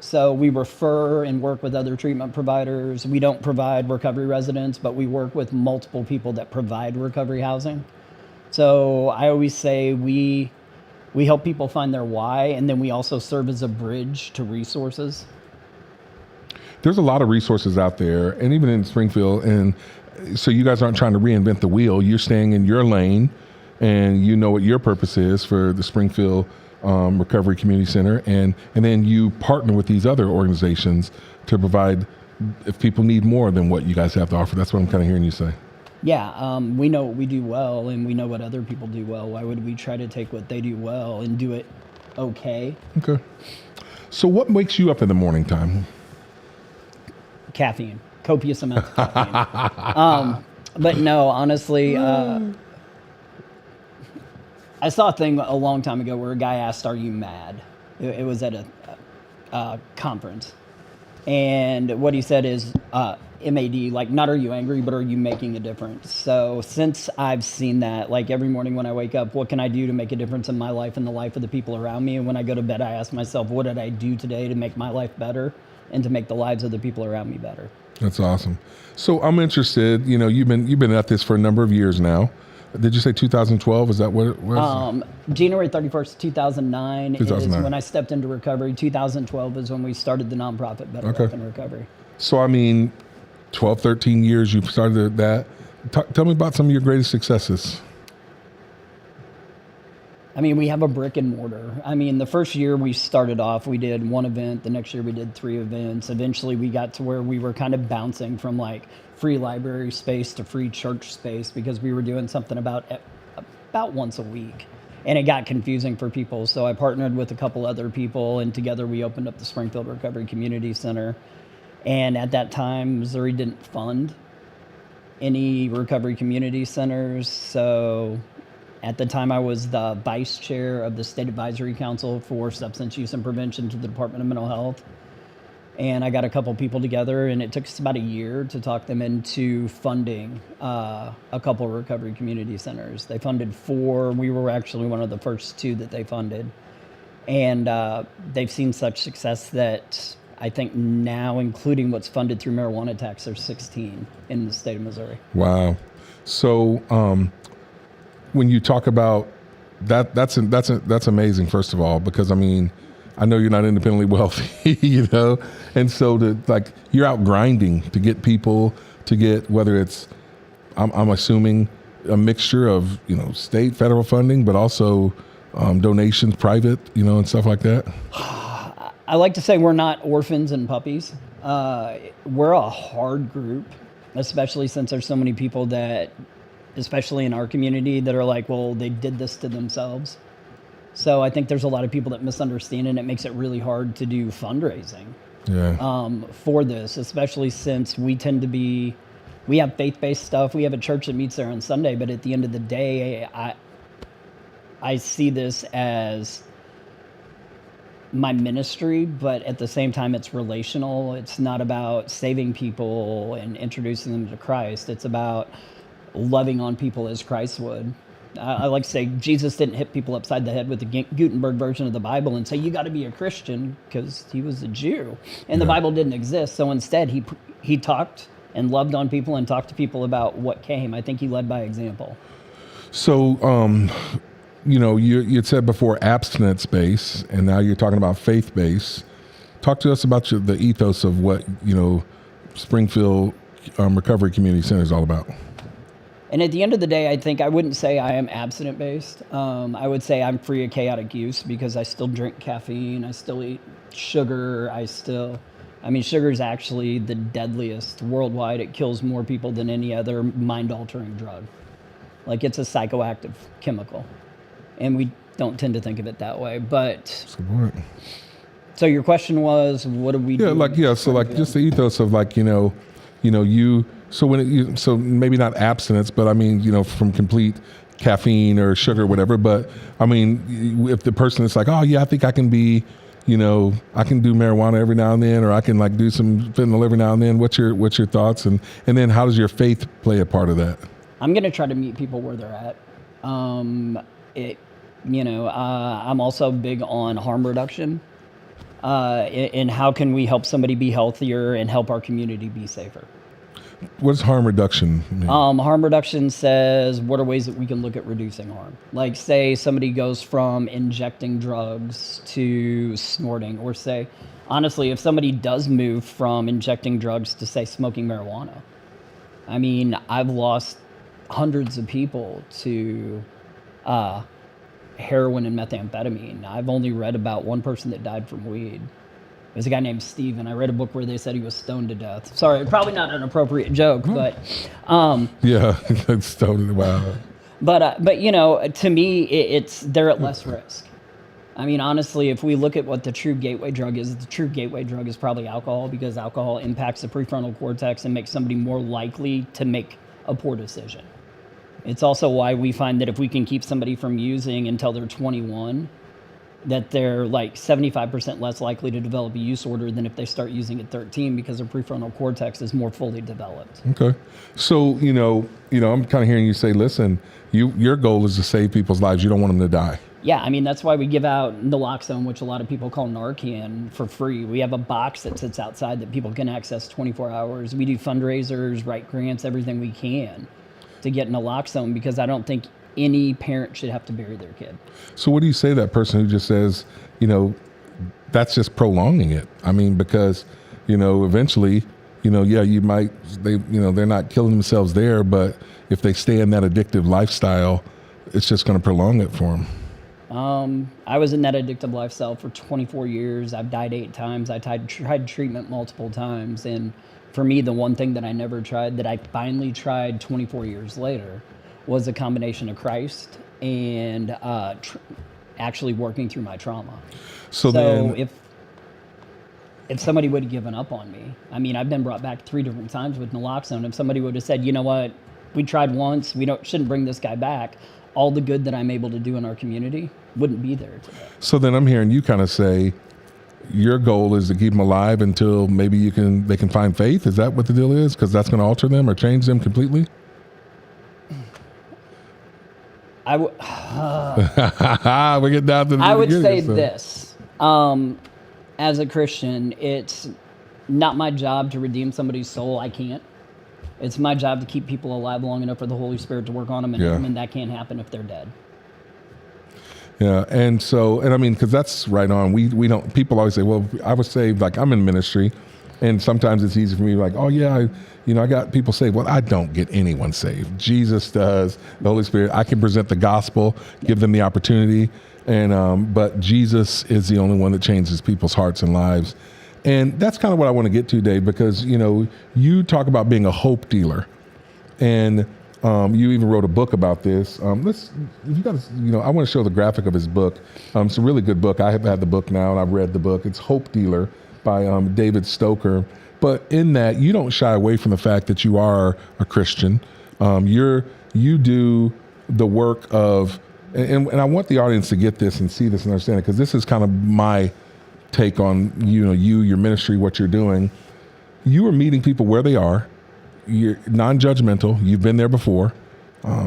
Speaker 3: So we refer and work with other treatment providers. We don't provide recovery residents, but we work with multiple people that provide recovery housing. So I always say we help people find their why, and then we also serve as a bridge to resources.
Speaker 1: There's a lot of resources out there, and even in Springfield, and so you guys aren't trying to reinvent the wheel. You're staying in your lane, and you know what your purpose is for the Springfield Recovery Community Center, and then you partner with these other organizations to provide, if people need more than what you guys have to offer. That's what I'm kind of hearing you say.
Speaker 3: Yeah, we know what we do well, and we know what other people do well. Why would we try to take what they do well and do it okay?
Speaker 1: Okay. So what wakes you up in the morning time?
Speaker 3: Caffeine. Copious amounts of caffeine. But no, honestly, I saw a thing a long time ago where a guy asked, "Are you mad?" It was at a conference. And what he said is, MAD, like, not are you angry, but are you making a difference? So since I've seen that, like, every morning when I wake up, what can I do to make a difference in my life and the life of the people around me? And when I go to bed, I ask myself, what did I do today to make my life better and to make the lives of the people around me better?
Speaker 1: That's awesome. So I'm interested, you know, you've been at this for a number of years now. Did you say 2012? Is that what it was?
Speaker 3: January 31st, 2009 is
Speaker 1: 2009.
Speaker 3: when I stepped into recovery. 2012 is when we started the nonprofit Better Life in Recovery.
Speaker 1: So, I mean, 12, 13 years you've started that. Tell me about some of your greatest successes.
Speaker 3: I mean, we have a brick and mortar. I mean, the first year we started off, we did 1 event. The next year we did 3 events. Eventually we got to where we were kind of bouncing from like free library space to free church space because we were doing something about once a week. And it got confusing for people. So I partnered with a couple other people, and together we opened up the Springfield Recovery Community Center. And at that time, Missouri didn't fund any recovery community centers. So at the time, I was the vice chair of the State Advisory Council for Substance Use and Prevention to the Department of Mental Health. And I got a couple people together, and it took us about a year to talk them into funding a couple recovery community centers. They funded 4. We were actually one of the first 2 that they funded. And they've seen such success that I think now, including what's funded through marijuana tax, there's 16 in the state of Missouri.
Speaker 1: Wow. So when you talk about that, that's amazing, first of all, because I mean, I know you're not independently wealthy, you know, and so you're out grinding to get people to get, whether it's, I'm assuming a mixture of, you know, state, federal funding, but also donations, private, you know, and stuff like that.
Speaker 3: I like to say we're not orphans and puppies. We're a hard group, especially since there's so many people that, especially in our community, that are like, well, they did this to themselves. So I think there's a lot of people that misunderstand, and it makes it really hard to do fundraising for this, especially since we have faith-based stuff. We have a church that meets there on Sunday, but at the end of the day, I see this as my ministry, but at the same time, it's relational. It's not about saving people and introducing them to Christ. It's about loving on people as Christ would. I like to say Jesus didn't hit people upside the head with the Gutenberg version of the Bible and say, you got to be a Christian, because he was a Jew. And the Bible didn't exist. So instead, he talked and loved on people and talked to people about what came. I think he led by example. So,
Speaker 1: you know, you had said before abstinence-based, and now you're talking about faith-based. Talk to us about the ethos of what, you know, Springfield Recovery Community Center is all about.
Speaker 3: And at the end of the day, I think I wouldn't say I am abstinent-based. I would say I'm free of chaotic use because I still drink caffeine. I still eat sugar. Sugar is actually the deadliest worldwide. It kills more people than any other mind-altering drug. Like, it's a psychoactive chemical. And we don't tend to think of it that way. But so your question was, what do we do?
Speaker 1: So just the ethos of so maybe not abstinence, but I mean, from complete caffeine or sugar or whatever. But I mean, if the person is like, oh yeah, I think I can be, I can do marijuana every now and then, or I can like do some fentanyl every now and then. What's your thoughts? And then how does your faith play a part of that?
Speaker 3: I'm going to try to meet people where they're at. I'm also big on harm reduction. And how can we help somebody be healthier and help our community be safer?
Speaker 1: What does harm reduction mean?
Speaker 3: Harm reduction says what are ways that we can look at reducing harm. Like, say somebody goes from injecting drugs to snorting, or say, honestly, if somebody does move from injecting drugs to, say, smoking marijuana. I mean, I've lost hundreds of people to heroin and methamphetamine. I've only read about one person that died from weed. It was a guy named Steve, and I read a book where they said he was stoned to death. Sorry, probably not an appropriate joke, but
Speaker 1: yeah, stoned. Wow.
Speaker 3: But to me, they're at less risk. I mean, honestly, if we look at what the true gateway drug is probably alcohol, because alcohol impacts the prefrontal cortex and makes somebody more likely to make a poor decision. It's also why we find that if we can keep somebody from using until they're 21, that they're like 75% less likely to develop a use disorder than if they start using at 13, because their prefrontal cortex is more fully developed.
Speaker 1: Okay. So, I'm kind of hearing you say, listen, your goal is to save people's lives. You don't want them to die.
Speaker 3: Yeah, I mean, that's why we give out naloxone, which a lot of people call Narcan, for free. We have a box that sits outside that people can access 24 hours. We do fundraisers, write grants, everything we can to get naloxone, because I don't think any parent should have to bury their kid.
Speaker 1: So what do you say to that person who just says, that's just prolonging it? I mean, because, eventually, they're not killing themselves there, but if they stay in that addictive lifestyle, it's just going to prolong it for them.
Speaker 3: I was in that addictive lifestyle for 24 years. I've died 8 times. I tried treatment multiple times. And for me, the one thing that I never tried, that I finally tried 24 years later, was a combination of Christ and actually working through my trauma. So then, if somebody would have given up on me, I mean, I've been brought back 3 different times with naloxone. If somebody would have said, you know what, we tried once, shouldn't bring this guy back, all the good that I'm able to do in our community wouldn't be there today.
Speaker 1: So then I'm hearing you kind of say your goal is to keep them alive until maybe they can find faith. Is that what the deal is? Because that's going to alter them or change them completely?
Speaker 3: We
Speaker 1: get down to the
Speaker 3: I would say this. As a Christian, it's not my job to redeem somebody's soul. I can't. It's my job to keep people alive long enough for the Holy Spirit to work on them, and that can't happen if they're dead.
Speaker 1: Yeah, and I mean, because that's right on. We don't. People always say, "Well, I was saved." Like, I'm in ministry, and sometimes it's easy for me. Like, oh yeah, I got people saved. Well, I don't get anyone saved. Jesus does. The Holy Spirit. I can present the gospel, give them the opportunity, and but Jesus is the only one that changes people's hearts and lives. And that's kind of what I want to get to, Dave, because you talk about being a hope dealer, and you even wrote a book about this. I want to show the graphic of his book. It's a really good book. I have had the book now, and I've read the book. It's Hope Dealer by David Stoecker. But in that, you don't shy away from the fact that you are a Christian. You do the work of, and I want the audience to get this and see this and understand it, because this is kind of my take on your ministry, what you're doing. You are meeting people where they are. You're non-judgmental. You've been there before.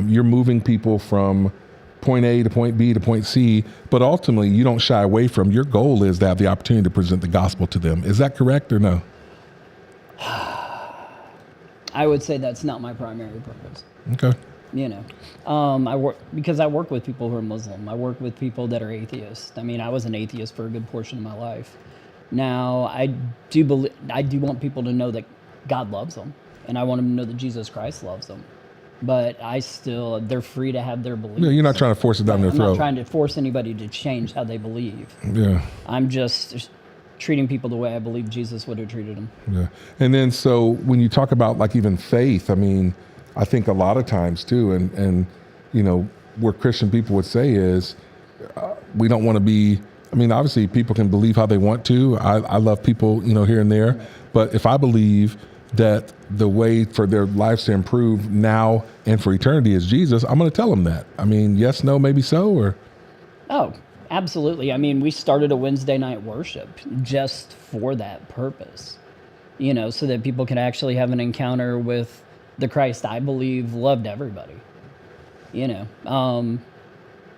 Speaker 1: You're moving people from point A to point B to point C, but ultimately you don't shy away from, your goal is to have the opportunity to present the gospel to them. Is that correct or no?
Speaker 3: I would say that's not my primary purpose.
Speaker 1: Okay.
Speaker 3: I work with people who are Muslim. I work with people that are atheists. I mean, I was an atheist for a good portion of my life. Now, I do want people to know that God loves them, and I want them to know that Jesus Christ loves them. But they're free to have their beliefs.
Speaker 1: Yeah, you're not trying to force it down their throat.
Speaker 3: I'm not trying to force anybody to change how they believe.
Speaker 1: Yeah.
Speaker 3: I'm just treating people the way I believe Jesus would have treated them.
Speaker 1: Yeah. And then so when you talk about like even faith, I mean, I think a lot of times too, and you know, what Christian people would say is we don't want to be, I mean, obviously people can believe how they want to. I love people, you know, here and there. But if I believe that the way for their lives to improve now and for eternity is Jesus, I'm going to tell them that. I mean, yes, no, maybe so, or?
Speaker 3: Oh, absolutely. I mean, we started a Wednesday night worship just for that purpose, you know, so that people can actually have an encounter with the Christ I believe loved everybody, you know.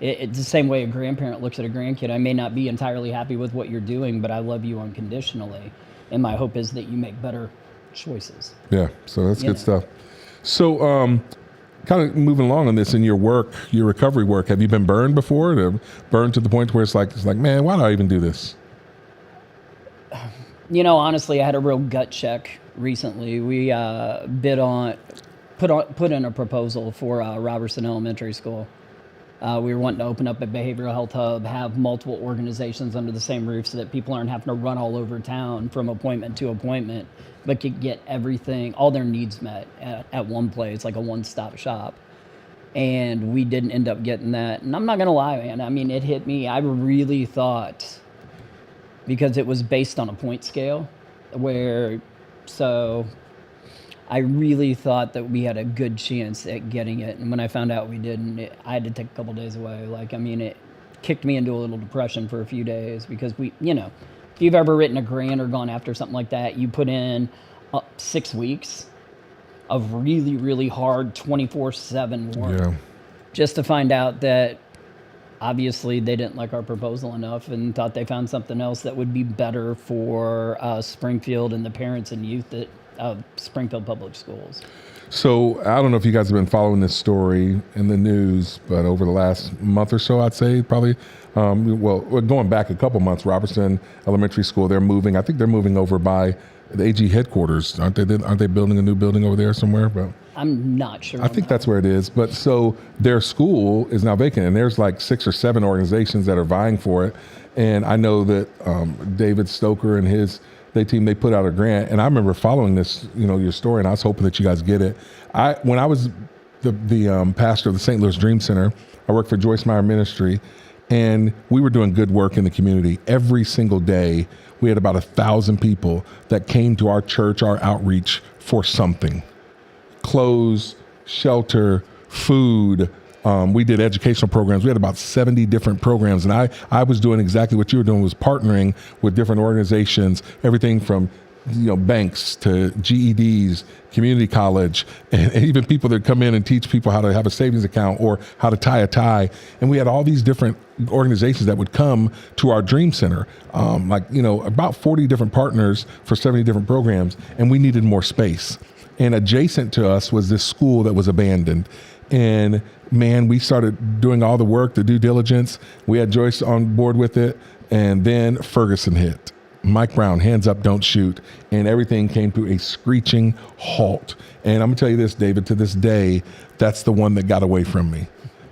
Speaker 3: It's the same way a grandparent looks at a grandkid. I may not be entirely happy with what you're doing, but I love you unconditionally. And my hope is that you make better choices.
Speaker 1: Yeah, so that's good stuff. So kind of moving along on this in your work, your recovery work, have you been burned before? Burned to the point where it's like, man, why do I even do this?
Speaker 3: You know, honestly, I had a real gut check recently. We put in a proposal for Robertson Elementary School. We were wanting to open up a behavioral health hub, have multiple organizations under the same roof so that people aren't having to run all over town from appointment to appointment, but could get everything, all their needs met at one place, like a one-stop shop. And we didn't end up getting that. And I'm not going to lie, man. I mean, it hit me. I really thought, because it was based on a point scale, I really thought that we had a good chance at getting it. And when I found out we didn't, I had to take a couple days away. Like, I mean, it kicked me into a little depression for a few days because you know, if you've ever written a grant or gone after something like that, you put in 6 weeks of really, really hard 24/7 work just to find out that obviously they didn't like our proposal enough and thought they found something else that would be better for Springfield and the parents and youth of Springfield Public Schools.
Speaker 1: So I don't know if you guys have been following this story in the news, but over the last month or so, I'd say probably, going back a couple months, Robertson Elementary School, they're moving. I think they're moving over by the AG headquarters. Aren't they building a new building over there somewhere? But
Speaker 3: I'm not sure.
Speaker 1: I think that's where it is. But so their school is now vacant, and there's like 6 or 7 organizations that are vying for it. And I know that David Stoecker and his team, they put out a grant, and I remember following this, you know, your story, and I was hoping that you guys get it. When I was the pastor of the St. Louis Dream Center, I worked for Joyce Meyer Ministry, and we were doing good work in the community. Every single day, we had about 1,000 people that came to our church, our outreach for something. Clothes, shelter, food. We did educational programs. We had about 70 different programs, and I was doing exactly what you were doing, was partnering with different organizations, everything from, you know, banks to GEDs, community college, and even people that come in and teach people how to have a savings account or how to tie a tie. And we had all these different organizations that would come to our Dream Center, about 40 different partners for 70 different programs, and we needed more space. And adjacent to us was this school that was abandoned. And man, we started doing all the work, the due diligence. We had Joyce on board with it. And then Ferguson hit. Mike Brown, hands up, don't shoot. And everything came to a screeching halt. And I'm gonna tell you this, David, to this day, that's the one that got away from me.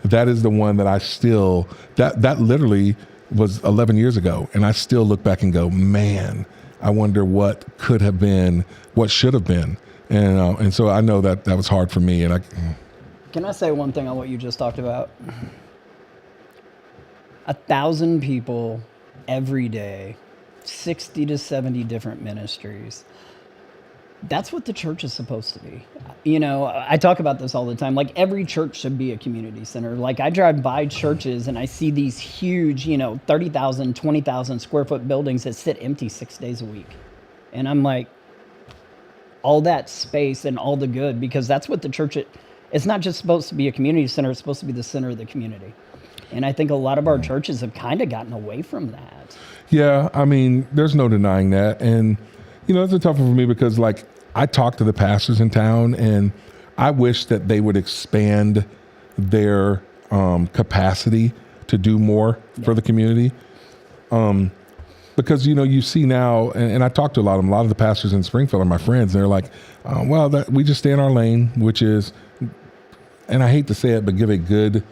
Speaker 1: That is the one that I still, that literally was 11 years ago. And I still look back and go, man, I wonder what could have been, what should have been. And so I know that was hard for me. And
Speaker 3: Can I say one thing on what you just talked about? 1,000 people every day, 60 to 70 different ministries. That's what the church is supposed to be. You know, I talk about this all the time. Like, every church should be a community center. Like, I drive by churches and I see these huge, 30,000, 20,000 square foot buildings that sit empty 6 days a week. And I'm like, all that space and all the good, because that's what the church, it's not just supposed to be a community center, it's supposed to be the center of the community. And I think a lot of our churches have kind of gotten away from that.
Speaker 1: Yeah, I mean, there's no denying that. And, it's a tough one for me because, like, I talk to the pastors in town, and I wish that they would expand their capacity to do more for the community. because, you see now, and I talk to a lot of the pastors in Springfield are my friends. And they're like, we just stay in our lane, which is, and I hate to say it, but give a good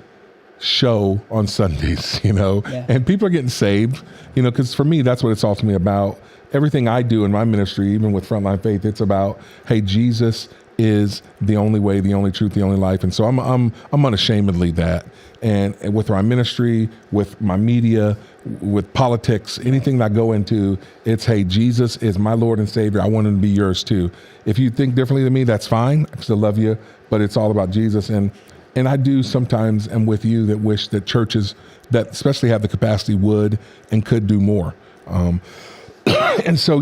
Speaker 1: show on Sundays, and people are getting saved, because for me, that's what it's ultimately about. Everything I do in my ministry, even with Frontline Faith, it's about, hey, Jesus is the only way, the only truth, the only life. And so I'm unashamedly that. And with my ministry, with my media, with politics, anything that I go into, it's, hey, Jesus is my Lord and Savior. I want him to be yours too. If you think differently than me, that's fine. I still love you, but it's all about Jesus. And I do sometimes am with you that wish that churches that especially have the capacity would and could do more. And so,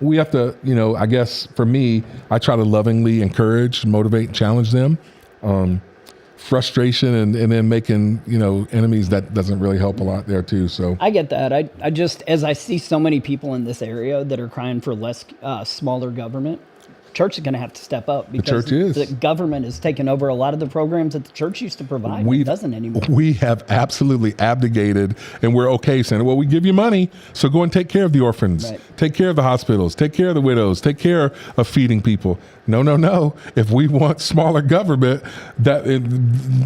Speaker 1: we have to, I guess for me, I try to lovingly encourage, motivate, challenge them. Frustration and then making, enemies, that doesn't really help a lot there too. So
Speaker 3: I get that. I just, as I see so many people in this area that are crying for less, smaller government, church is going to have to step up because the government is taking over a lot of the programs that the church used to provide. It doesn't anymore.
Speaker 1: We have absolutely abdicated, and we're okay saying, well, we give you money, so go and take care of the orphans, take care of the hospitals, take care of the widows, take care of feeding people. No. If we want smaller government,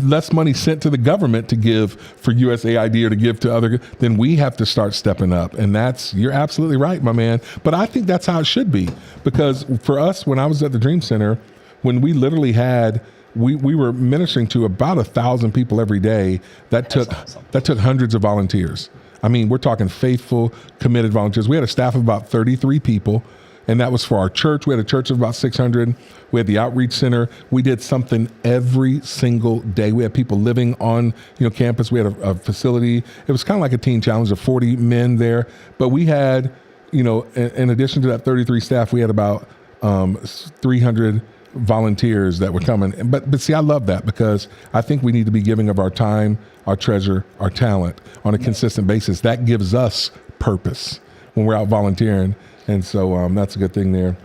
Speaker 1: less money sent to the government to give for USAID or to give to other, then we have to start stepping up. And you're absolutely right, my man. But I think that's how it should be. Because for us, when I was at the Dream Center, when we literally had, we were ministering to about 1,000 people every day. That took hundreds of volunteers. I mean, we're talking faithful, committed volunteers. We had a staff of about 33 people. And that was for our church. We had a church of about 600. We had the outreach center. We did something every single day. We had people living on, campus. We had a facility. It was kind of like a teen challenge of 40 men there. But we had, in addition to that 33 staff, we had about 300 volunteers that were coming. But see, I love that because I think we need to be giving of our time, our treasure, our talent on a consistent basis. That gives us purpose when we're out volunteering. And so that's a good thing there.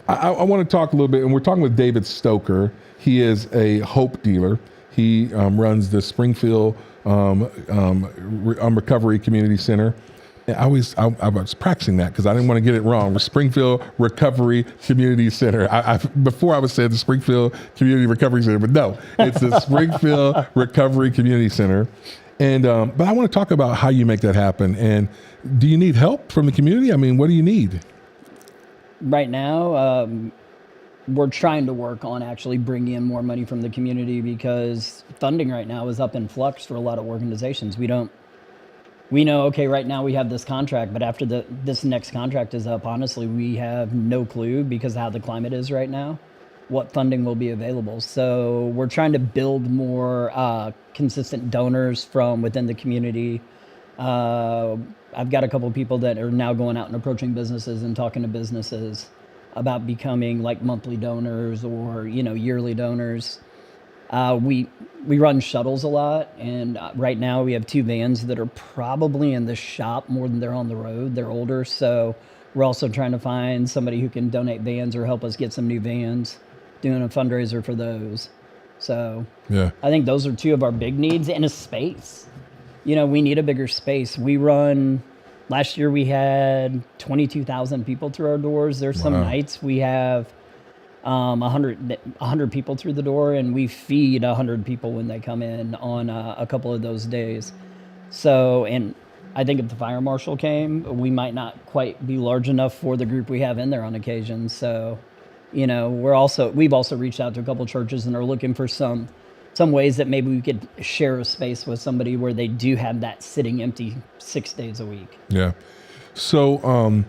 Speaker 1: I want to talk a little bit, and we're talking with David Stoecker. He is a hope dealer. He runs the Springfield Recovery Community Center. And I was practicing that because I didn't want to get it wrong. The Springfield Recovery Community Center. Before I was saying the Springfield Community Recovery Center, but no, it's the Springfield Recovery Community Center. And but I want to talk about how you make that happen. And do you need help from the community? I mean, what do you need?
Speaker 3: Right now, we're trying to work on actually bringing in more money from the community because funding right now is up in flux for a lot of organizations. We know, okay, right now we have this contract, but after this next contract is up, honestly, we have no clue because of how the climate is right now, what funding will be available. So we're trying to build more consistent donors from within the community. I've got a couple of people that are now going out and approaching businesses and talking to businesses about becoming like monthly donors or, yearly donors. We run shuttles a lot, and right now we have 2 vans that are probably in the shop more than they're on the road. They're older, so we're also trying to find somebody who can donate vans or help us get some new vans, doing a fundraiser for those. So yeah, I think those are 2 of our big needs, and a space. We need a bigger space. Last year we had 22,000 people through our doors. There's some nights we have 100 people through the door, and we feed 100 people when they come in on a couple of those days. So, and I think if the fire marshal came, we might not quite be large enough for the group we have in there on occasion. So, we've also reached out to a couple churches and are looking for some ways that maybe we could share a space with somebody where they do have that sitting empty 6 days a week.
Speaker 1: Yeah. So,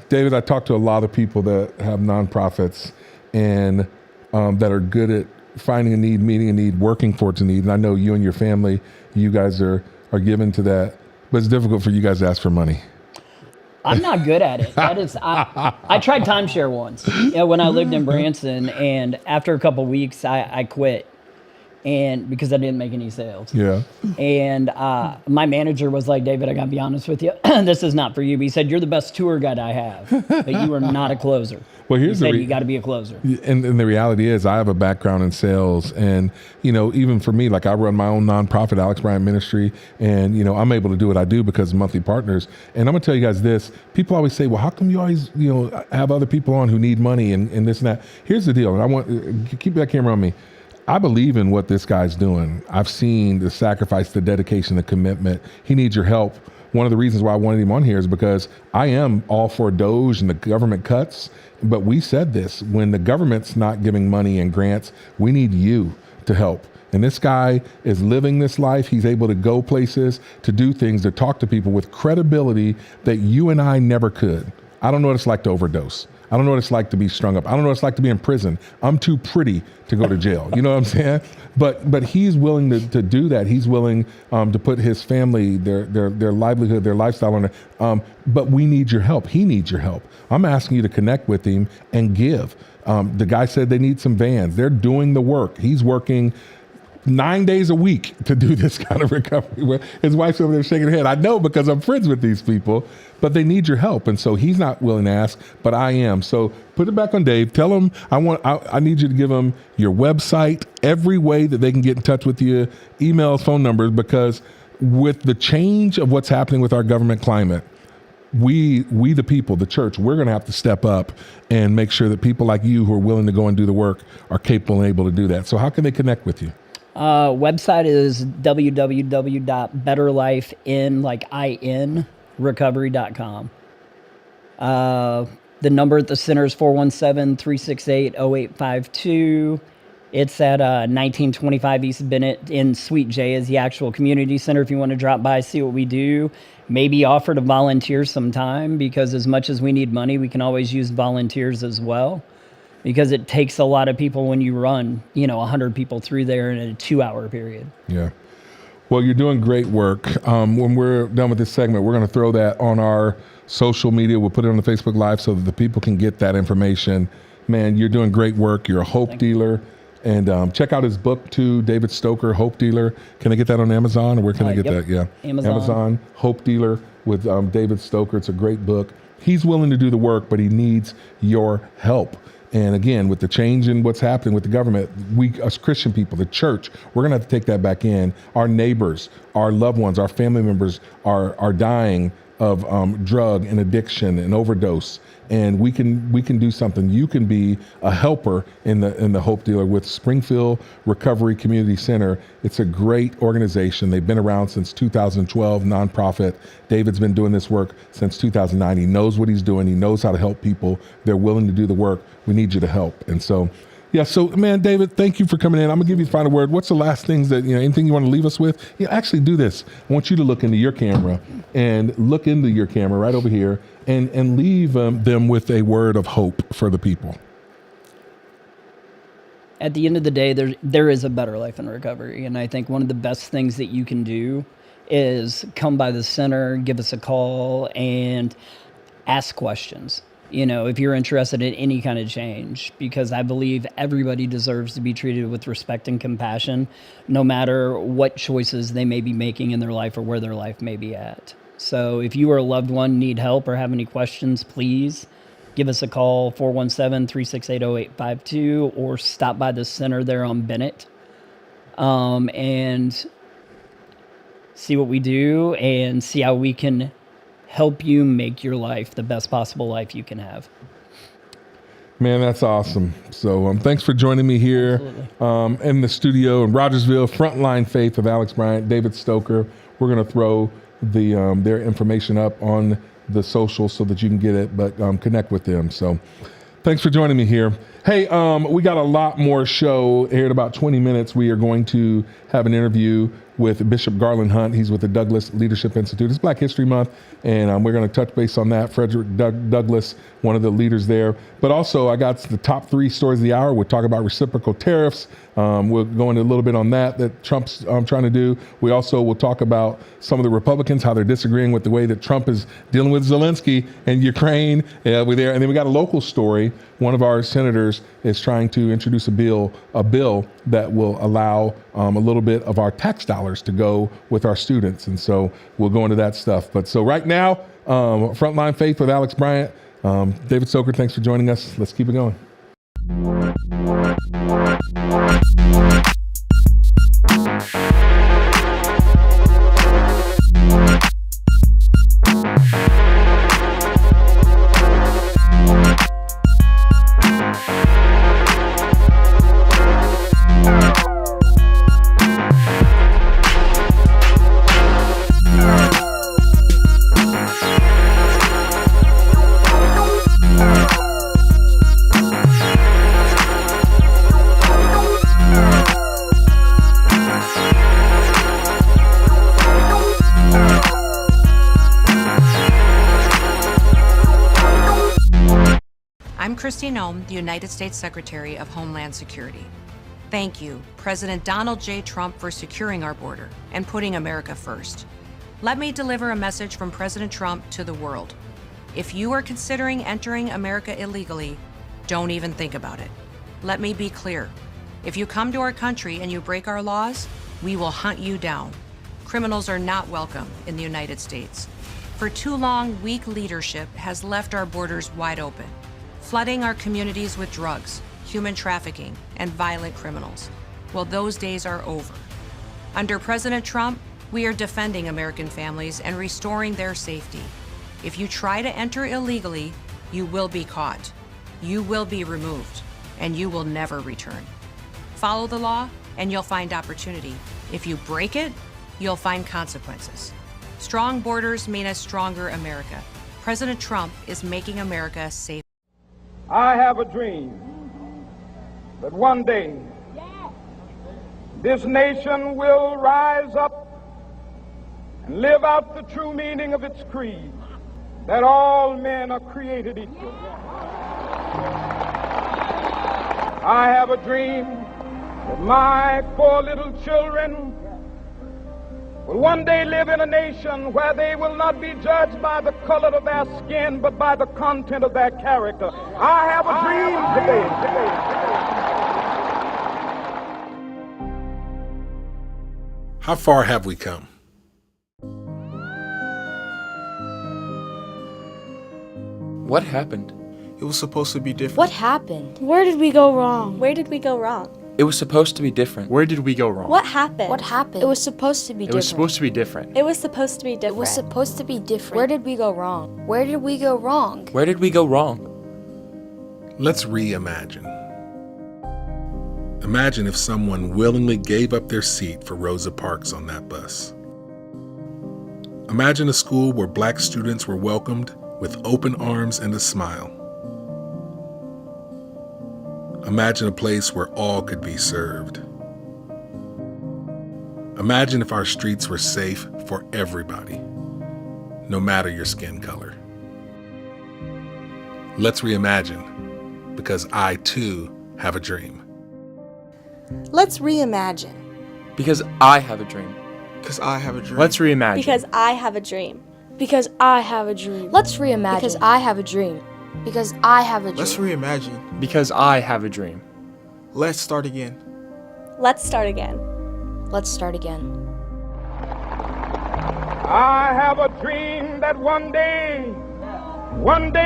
Speaker 1: David, I talk to a lot of people that have nonprofits and that are good at finding a need, meeting a need, working towards a need. And I know you and your family, you guys are given to that, but it's difficult for you guys to ask for money.
Speaker 3: I'm not good at it. I tried timeshare once, when I lived in Branson, and after a couple of weeks, I quit. and because I didn't make any sales.
Speaker 1: Yeah.
Speaker 3: And my manager was like, David, I got to be honest with you. This is not for you. But he said, you're the best tour guide I have, but you are not a closer.
Speaker 1: Well, here's
Speaker 3: he said, you got to be a closer.
Speaker 1: And the reality is I have a background in sales, and, even for me, like I run my own nonprofit, Alex Bryant Ministry, and, I'm able to do what I do because of monthly partners. And I'm going to tell you guys this, people always say, well, how come you always, have other people on who need money and this and that? Here's the deal. And I want, keep that camera on me. I believe in what this guy's doing. I've seen the sacrifice, the dedication, the commitment. He needs your help. One of the reasons why I wanted him on here is because I am all for DOGE and the government cuts. But we said this, when the government's not giving money and grants, we need you to help. And this guy is living this life. He's able to go places, to do things, to talk to people with credibility that you and I never could. I don't know what it's like to overdose. I don't know what it's like to be strung up. I don't know what it's like to be in prison. I'm too pretty to go to jail. You know what I'm saying? But he's willing to do that. He's willing to put his family, their livelihood, their lifestyle on it. But we need your help. He needs your help. I'm asking you to connect with him and give. The guy said they need some vans. They're doing the work. He's working 9 days a week to do this kind of recovery. His wife's over there shaking her head. I know because I'm friends with these people, but they need your help. And so he's not willing to ask, but I am. So put it back on Dave. Tell him I need you to give him your website, every way that they can get in touch with you, emails, phone numbers, because with the change of what's happening with our government climate, we the people, the church, we're going to have to step up and make sure that people like you who are willing to go and do the work are capable and able to do that. So how can they connect with you?
Speaker 3: Website is www.betterlifeinrecovery.com. The number at the center is 417-368-0852. It's at 1925 East Bennett in Suite J is the actual community center. If you want to drop by, see what we do, maybe offer to volunteer sometime, because as much as we need money, we can always use volunteers as well. Because it takes a lot of people when you run, 100 people through there in a 2-hour period.
Speaker 1: Yeah. Well, you're doing great work. When we're done with this segment, we're going to throw that on our social media. We'll put it on the Facebook Live so that the people can get that information. Man, you're doing great work. You're a hope dealer. And check out his book, too, David Stoecker, Hope Dealer. Can I get that on Amazon? Or where can I get that? Yeah. Amazon, Hope Dealer with David Stoecker. It's a great book. He's willing to do the work, but he needs your help. And again, with the change in what's happening with the government, we, as Christian people, the church, we're going to have to take that back in. Our neighbors, our loved ones, our family members are dying of drug and addiction and overdose. And we can do something. You can be a helper in the Hope Dealer with Springfield Recovery Community Center. It's a great organization. They've been around since 2012, nonprofit. David's been doing this work since 2009. He knows what he's doing. He knows how to help people. They're willing to do the work. We need you to help. And so, yeah, so man, David, thank you for coming in. I'm gonna give you the final word. What's the last things that, anything you want to leave us with? Yeah, actually do this. I want you to look into your camera and look into your camera right over here and leave them with a word of hope for the people.
Speaker 3: At the end of the day, there is a better life in recovery. And I think one of the best things that you can do is come by the center, give us a call, and ask questions. If you're interested in any kind of change, because I believe everybody deserves to be treated with respect and compassion, no matter what choices they may be making in their life or where their life may be at. So if you or a loved one need help or have any questions, please give us a call, 417-368-0852, or stop by the center there on Bennett and see what we do and see how we can help you make your life the best possible life you can have.
Speaker 1: Man, that's awesome. So thanks for joining me here in the studio in Rogersville, Frontline Faith of Alex Bryant, David Stoecker. We're going to throw their information up on the social so that you can get it, but connect with them. So thanks for joining me here. Hey, we got a lot more show here in about 20 minutes. We are going to have an interview with Bishop Garland Hunt. He's with the Douglas Leadership Institute. It's Black History Month, and we're going to touch base on that. Frederick Douglass, one of the leaders there. But also, I got the top 3 stories of the hour. We'll talk about reciprocal tariffs. We'll go into a little bit on that Trump's trying to do. We also will talk about some of the Republicans, how they're disagreeing with the way that Trump is dealing with Zelensky and Ukraine. We're there. And then we got a local story. One of our senators Senators is trying to introduce a bill that will allow a little bit of our tax dollars to go with our students. And so we'll go into that stuff. But so right now, Frontline Faith with Alex Bryant. David Stoecker, thanks for joining us. Let's keep it going.
Speaker 11: I'm Kristi Noem, the United States Secretary of Homeland Security. Thank you, President Donald J. Trump, for securing our border and putting America first. Let me deliver a message from President Trump to the world. If you are considering entering America illegally, don't even think about it. Let me be clear. If you come to our country and you break our laws, we will hunt you down. Criminals are not welcome in the United States. For too long, weak leadership has left our borders wide open, flooding our communities with drugs, human trafficking, and violent criminals. Well, those days are over. Under President Trump, we are defending American families and restoring their safety. If you try to enter illegally, you will be caught, you will be removed, and you will never return. Follow the law, and you'll find opportunity. If you break it, you'll find consequences. Strong borders mean a stronger America. President Trump is making America safe.
Speaker 12: I have a dream that one day this nation will rise up and live out the true meaning of its creed, that all men are created equal. I have a dream that my 4 little children will one day live in a nation where they will not be judged by the color of their skin, but by the content of their character. I have a dream today.
Speaker 13: How far have we come?
Speaker 14: What happened?
Speaker 15: It was supposed to be different.
Speaker 16: What happened? Where did we go wrong?
Speaker 17: Where did we go wrong?
Speaker 14: It was supposed to be different.
Speaker 15: Where did we go wrong?
Speaker 17: What happened?
Speaker 16: What happened? It was supposed to be different.
Speaker 15: It was supposed to be different.
Speaker 17: It was supposed to be different.
Speaker 16: It was supposed to be different. Where did we go wrong? Where did we go wrong?
Speaker 14: Where did we go wrong?
Speaker 13: Let's reimagine. Imagine if someone willingly gave up their seat for Rosa Parks on that bus. Imagine a school where Black students were welcomed with open arms and a smile. Imagine a place where all could be served. Imagine if our streets were safe for everybody, no matter your skin color. Let's reimagine, because I too have a dream.
Speaker 17: Let's reimagine.
Speaker 14: Because I have a dream.
Speaker 15: Because I have a dream.
Speaker 14: Let's reimagine.
Speaker 17: Because I have a dream.
Speaker 16: Because I have a dream. Let's reimagine. Because I have a dream. Because I have a dream.
Speaker 15: Let's reimagine.
Speaker 14: Because I have a dream.
Speaker 15: Let's start again.
Speaker 17: Let's start again.
Speaker 16: Let's start again.
Speaker 12: I have a dream that one day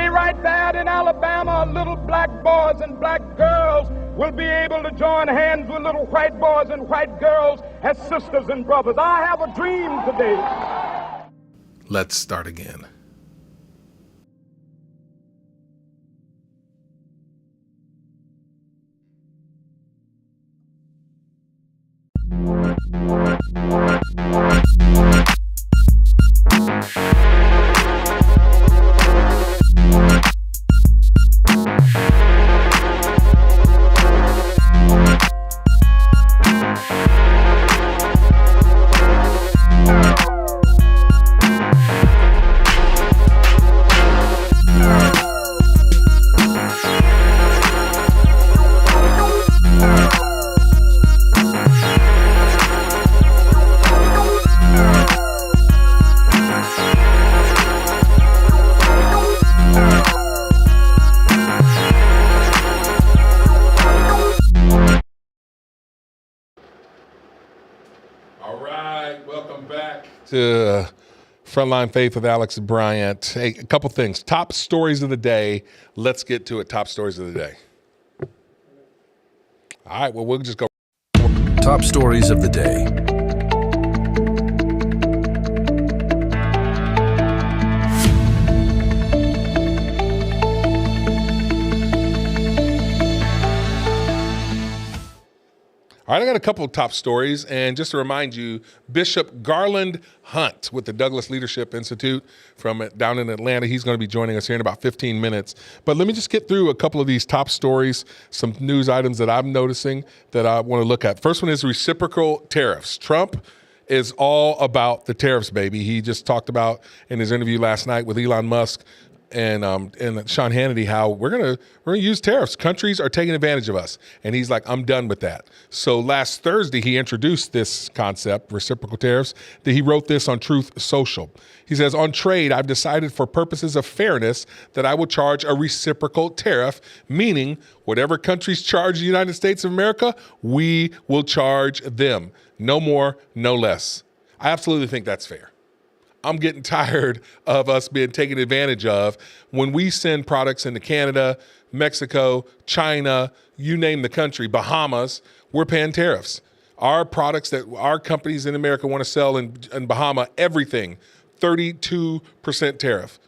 Speaker 12: right there in Alabama, little black boys and black girls will be able to join hands with little white boys and white girls as sisters and brothers. I have a dream today.
Speaker 13: Let's start again.
Speaker 1: to Frontline Faith with Alex Bryant. Hey, a couple things. Top stories of the day. Let's get to it. Top stories of the day. All right, well, we'll just go.
Speaker 2: Top stories of the day.
Speaker 1: All right, I got a couple of top stories, and just to remind you, Bishop Garland Hunt with the Douglas Leadership Institute from down in Atlanta, he's going to be joining us here in about 15 minutes. But let me just get through a couple of these top stories, some news items that I'm noticing that I want to look at. First one is reciprocal tariffs. Trump is all about the tariffs, baby. He just talked about in his interview last night with Elon Musk and Sean Hannity how we're gonna use tariffs. Countries are taking advantage of us, and he's like, I'm done with that. So last Thursday he introduced this concept, reciprocal tariffs. That he wrote this on Truth Social. He says, on trade, I've decided for purposes of fairness that I will charge a reciprocal tariff, meaning whatever countries charge the United States of America, we will charge them. No more, no less. I absolutely think that's fair. I'm getting tired of us being taken advantage of. When we send products into Canada, Mexico, China, you name the country, Bahamas, we're paying tariffs. Our products that our companies in America want to sell in Bahama, everything, 32% tariff.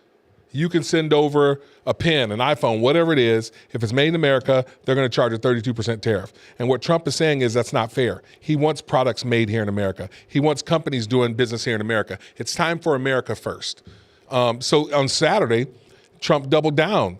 Speaker 1: You can send over a pen, an iPhone, whatever it is. If it's made in America, they're going to charge a 32% tariff. And what Trump is saying is that's not fair. He wants products made here in America. He wants companies doing business here in America. It's time for America first. So on Saturday, Trump doubled down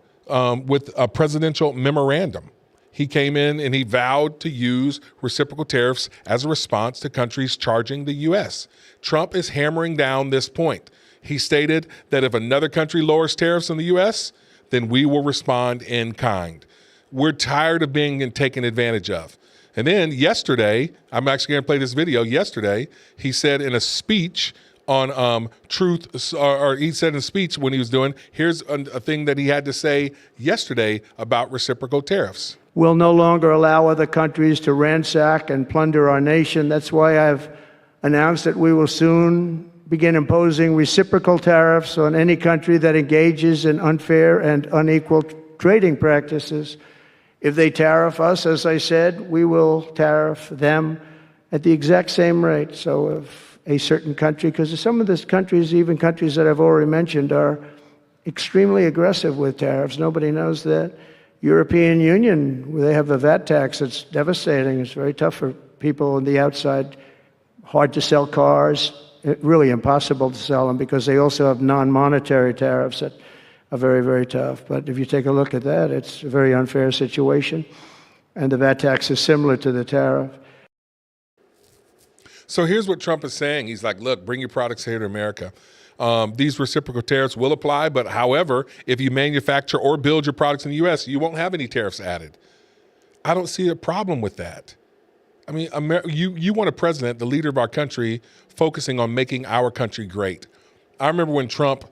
Speaker 1: with a presidential memorandum. He came in and he vowed to use reciprocal tariffs as a response to countries charging the U.S. Trump is hammering down this point. He stated that if another country lowers tariffs on the U.S., then we will respond in kind. We're tired of being taken advantage of. And then yesterday, I'm actually going to play this video. Yesterday, he said in a speech on Truth, or he said in a speech when he was doing, here's a thing that he had to say yesterday about reciprocal tariffs.
Speaker 8: We'll no longer allow other countries to ransack and plunder our nation. That's why I've announced that we will soon begin imposing reciprocal tariffs on any country that engages in unfair and unequal trading practices. If they tariff us, as I said, we will tariff them at the exact same rate. So if a certain country, because some of these countries, even countries that I've already mentioned, are extremely aggressive with tariffs. Nobody knows that. European Union, they have a VAT tax that's devastating. It's very tough for people on the outside. Hard to sell cars. Really impossible to sell them because they also have non-monetary tariffs that are very, very tough. But if you take a look at that, it's a very unfair situation. And the VAT tax is similar to the tariff.
Speaker 1: So here's what Trump is saying. He's like, look, bring your products here to America. These reciprocal tariffs will apply, but however, if you manufacture or build your products in the U.S., you won't have any tariffs added. I don't see a problem with that. I mean, you want a president, the leader of our country, focusing on making our country great. I remember when Trump,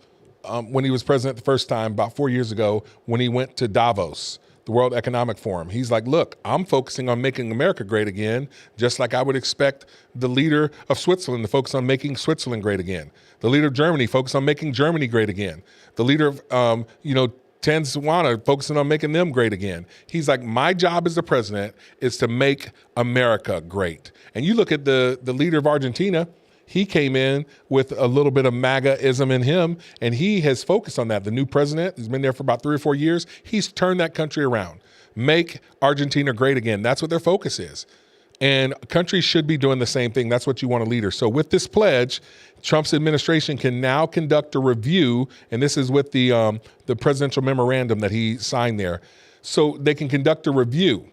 Speaker 1: when he was president the first time, about 4 years ago, when he went to Davos, the World Economic Forum, he's like, look, I'm focusing on making America great again, just like I would expect the leader of Switzerland to focus on making Switzerland great again. The leader of Germany focus on making Germany great again. The leader of, Tanzania focusing on making them great again. He's like, my job as the president is to make America great. And you look at the leader of Argentina, he came in with a little bit of MAGA-ism in him, and he has focused on that. The new president, he's been there for about 3 or 4 years, he's turned that country around. Make Argentina great again. That's what their focus is. And countries should be doing the same thing. That's what you want a leader. So with this pledge, Trump's administration can now conduct a review, and this is with the presidential memorandum that he signed there. So they can conduct a review,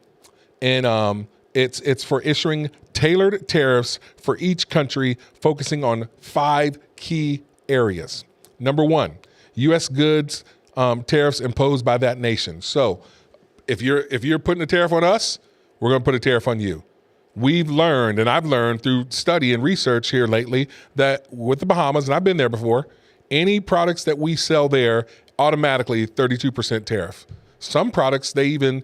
Speaker 1: and it's for issuing tailored tariffs for each country, focusing on 5 key areas. Number 1, U.S. goods tariffs imposed by that nation. So if you're putting a tariff on us, we're going to put a tariff on you. We've learned, and I've learned through study and research here lately, that with the Bahamas, and I've been there before, any products that we sell there, automatically 32% tariff. Some products, they even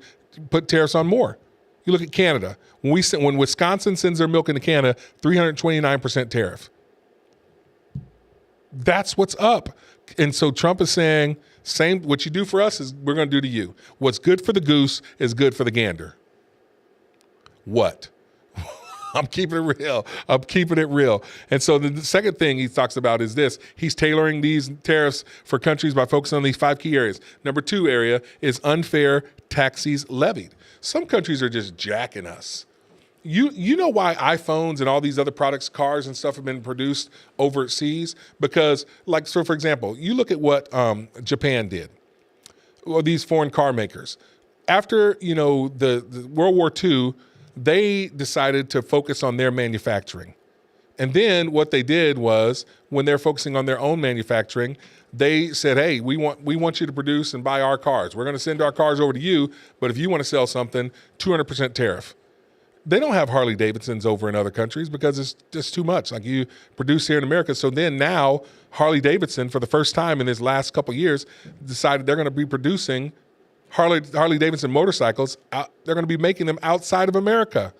Speaker 1: put tariffs on more. You look at Canada. When Wisconsin sends their milk into Canada, 329% tariff. That's what's up. And so Trump is saying, same, what you do for us is we're going to do to you. What's good for the goose is good for the gander. What? I'm keeping it real. I'm keeping it real. And so the second thing he talks about is this. He's tailoring these tariffs for countries by focusing on these 5 key areas. Number 2 area is unfair taxes levied. Some countries are just jacking us. You know why iPhones and all these other products, cars and stuff have been produced overseas? Because, like, so for example, you look at what Japan did, or these foreign car makers. After, the World War II, they decided to focus on their manufacturing. And then what they did was, when they're focusing on their own manufacturing, they said, hey, we want you to produce and buy our cars. We're going to send our cars over to you, but if you want to sell something, 200% tariff. They don't have Harley Davidsons over in other countries because it's just too much. Like, you produce here in America. So then now Harley Davidson, for the first time in his last couple of years, decided they're going to be producing Harley Davidson motorcycles. They're going to be making them outside of America.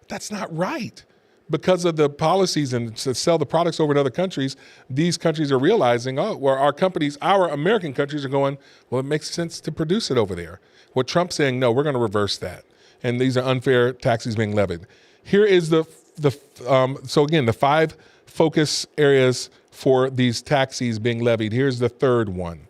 Speaker 1: That's not right. Because of the policies and to sell the products over in other countries, these countries are realizing, our American countries are going, well, it makes sense to produce it over there. What Trump's saying, no, we're going to reverse that. And these are unfair taxes being levied. Here is the 5 focus areas for these taxes being levied. Here's the third one.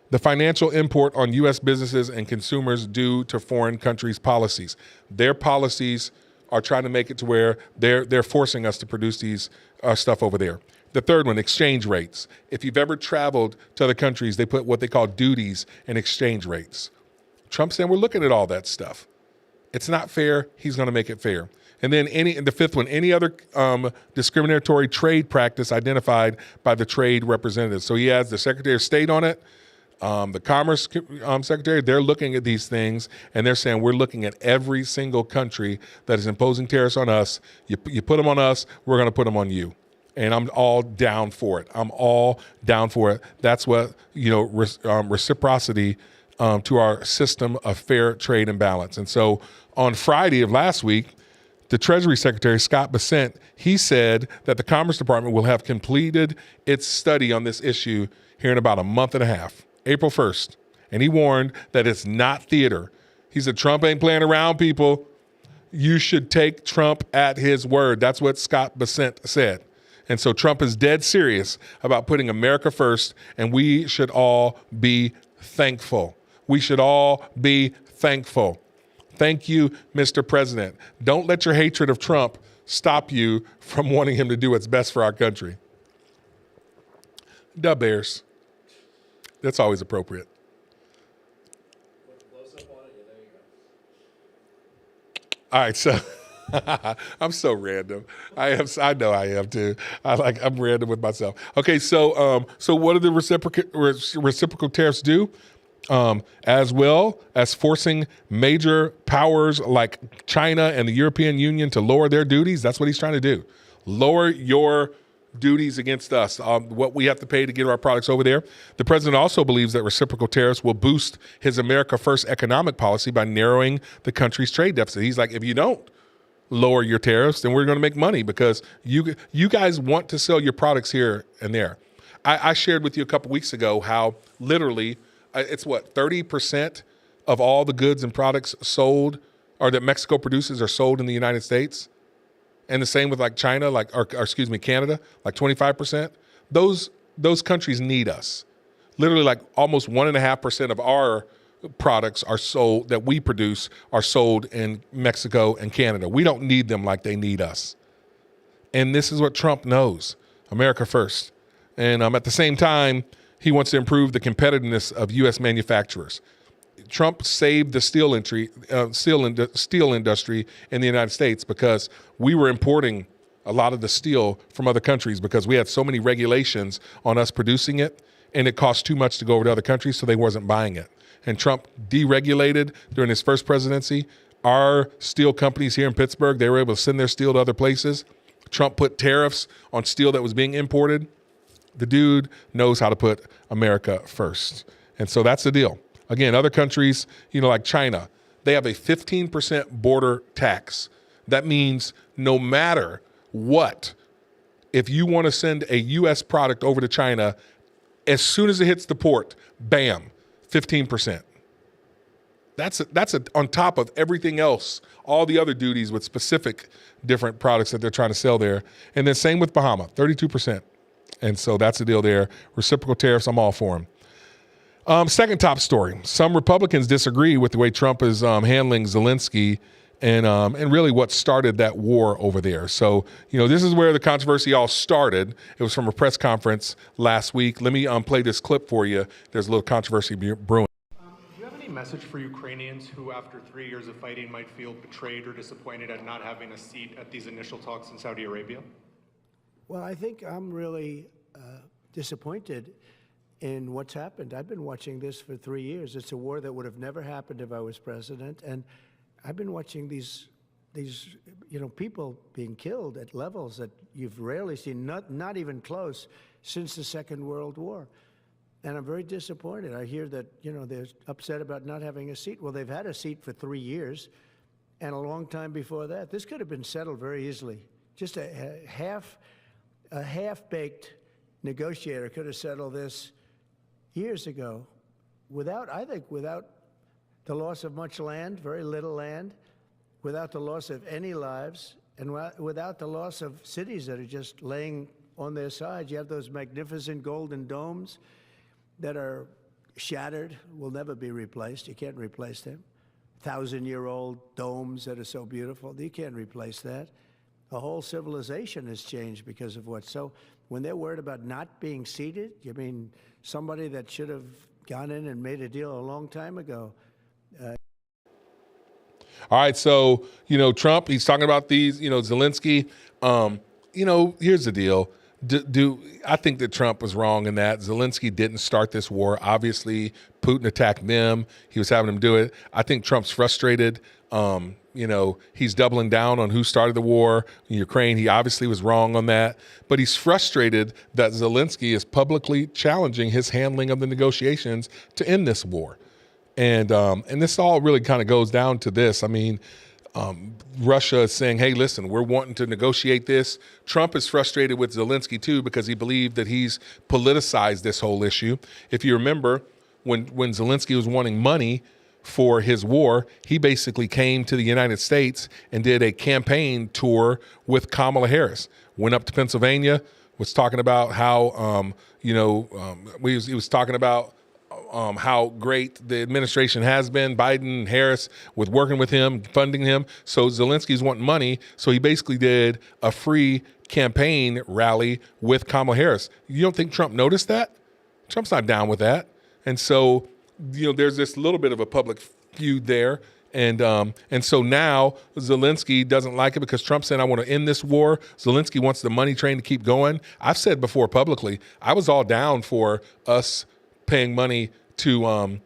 Speaker 1: The financial import on U.S. businesses and consumers due to foreign countries' policies. Their policies are trying to make it to where they're forcing us to produce these stuff over there. The third one, exchange rates. If you've ever traveled to other countries, they put what they call duties and exchange rates. Trump's saying we're looking at all that stuff. It's not fair. He's going to make it fair. And then the fifth one, any other discriminatory trade practice identified by the trade representative. So he has the Secretary of State on it, the Commerce Secretary. They're looking at these things, and they're saying we're looking at every single country that is imposing tariffs on us. You put them on us, we're going to put them on you. And I'm all down for it. I'm all down for it. That's what, reciprocity to our system of fair trade and balance. And so on Friday of last week, the Treasury Secretary, Scott Bessent, he said that the Commerce Department will have completed its study on this issue here in about a month and a half, April 1st. And he warned that it's not theater. He said, Trump ain't playing around, people. You should take Trump at his word. That's what Scott Bessent said. And so Trump is dead serious about putting America first, and we should all be thankful. We should all be thankful. Thank you, Mr. President. Don't let your hatred of Trump stop you from wanting him to do what's best for our country. Duh Bears. That's always appropriate. All right, so I'm so random. I know I am too. I'm random with myself. Okay, so what do the reciprocal tariffs do? As well as forcing major powers like China and the European Union to lower their duties. That's what he's trying to do. Lower your duties against us, what we have to pay to get our products over there. The president also believes that reciprocal tariffs will boost his America First economic policy by narrowing the country's trade deficit. He's like, if you don't lower your tariffs, then we're going to make money because you guys want to sell your products here and there. I shared with you a couple weeks ago how literally it's 30% of all the goods and products sold or that Mexico produces are sold in the United States. And the same with like China, Canada, like 25%. Those countries need us. Literally like almost 1.5% of our products are sold that we produce are sold in Mexico and Canada. We don't need them like they need us. And this is what Trump knows, America first. And at the same time, he wants to improve the competitiveness of U.S. manufacturers. Trump saved the steel industry in the United States because we were importing a lot of the steel from other countries because we had so many regulations on us producing it, and it cost too much to go over to other countries, so they wasn't buying it. And Trump deregulated during his first presidency. Our steel companies here in Pittsburgh, they were able to send their steel to other places. Trump put tariffs on steel that was being imported. The dude knows how to put America first. And so that's the deal. Again, other countries, like China, they have a 15% border tax. That means no matter what, if you want to send a U.S. product over to China, as soon as it hits the port, bam, 15%. That's on top of everything else, all the other duties with specific different products that they're trying to sell there. And then same with Bahama, 32%. And so that's the deal there. Reciprocal tariffs, I'm all for them. Second top story. Some Republicans disagree with the way Trump is handling Zelensky and really what started that war over there. So, this is where the controversy all started. It was from a press conference last week. Let me play this clip for you. There's a little controversy brewing.
Speaker 18: Do you have any message for Ukrainians who, after 3 years of fighting, might feel betrayed or disappointed at not having a seat at these initial talks in Saudi Arabia?
Speaker 8: Well, I think I'm really disappointed in what's happened. I've been watching this for 3 years. It's a war that would have never happened if I was president. And I've been watching these people being killed at levels that you've rarely seen, not even close, since the Second World War. And I'm very disappointed. I hear that, they're upset about not having a seat. Well, they've had a seat for 3 years and a long time before that. This could have been settled very easily. Just a half-baked negotiator could have settled this years ago without the loss of much land, very little land, without the loss of any lives, and without the loss of cities that are just laying on their sides. You have those magnificent golden domes that are shattered, will never be replaced. You can't replace them. 1,000-year-old domes that are so beautiful, you can't replace that. The whole civilization has changed because of what. So when they're worried about not being seated, you mean somebody that should have gone in and made a deal a long time ago.
Speaker 1: All right, so, Trump, he's talking about these, Zelensky. Here's the deal. I think that Trump was wrong in that Zelensky didn't start this war. Obviously, Putin attacked them. He was having them do it. I think Trump's frustrated. He's doubling down on who started the war in Ukraine. He obviously was wrong on that. But he's frustrated that Zelensky is publicly challenging his handling of the negotiations to end this war. And this all really kind of goes down to this. I mean, Russia is saying, hey, listen, we're wanting to negotiate this. Trump is frustrated with Zelensky, too, because he believed that he's politicized this whole issue. If you remember, when Zelensky was wanting money for his war, he basically came to the United States and did a campaign tour with Kamala Harris. Went up to Pennsylvania, was talking about how, he was talking about how great the administration has been, Biden, Harris, with working with him, funding him. So Zelensky's wanting money. So he basically did a free campaign rally with Kamala Harris. You don't think Trump noticed that? Trump's not down with that. And so, there's this little bit of a public feud there. And so now Zelensky doesn't like it because Trump said, I want to end this war. Zelensky wants the money train to keep going. I've said before publicly, I was all down for us paying money to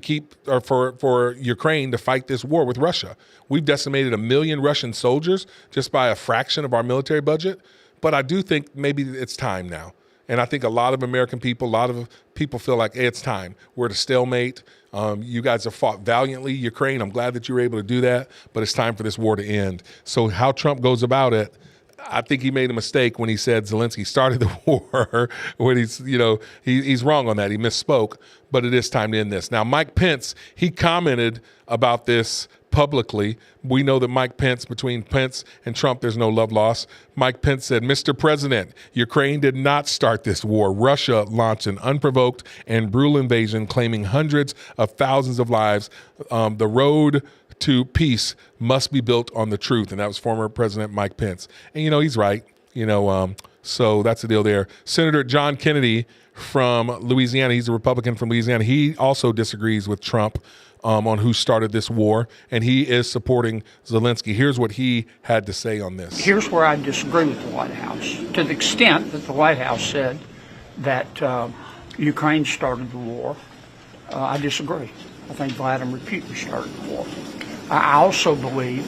Speaker 1: keep, or for Ukraine to fight this war with Russia. We've decimated 1 million Russian soldiers just by a fraction of our military budget. But I do think maybe it's time now. And I think a lot of American people, a lot of people feel like, hey, it's time. We're at a stalemate. You guys have fought valiantly, Ukraine. I'm glad that you were able to do that, but it's time for this war to end. So how Trump goes about it, I think he made a mistake when he said Zelensky started the war. When he's wrong on that. He misspoke, but it is time to end this. Now, Mike Pence, he commented about this publicly. We know that Mike Pence, between Pence and Trump, there's no love lost. Mike Pence said, Mr. President, Ukraine did not start this war. Russia launched an unprovoked and brutal invasion, claiming hundreds of thousands of lives. The road to peace must be built on the truth. And that was former President Mike Pence. And, he's right. So that's the deal there. Senator John Kennedy from Louisiana, he's a Republican from Louisiana. He also disagrees with Trump on who started this war, and he is supporting Zelensky. Here's what he had to say on this.
Speaker 19: Here's where I disagree with the White House. To the extent that the White House said that Ukraine started the war, I disagree. I think Vladimir Putin started the war. I also believe,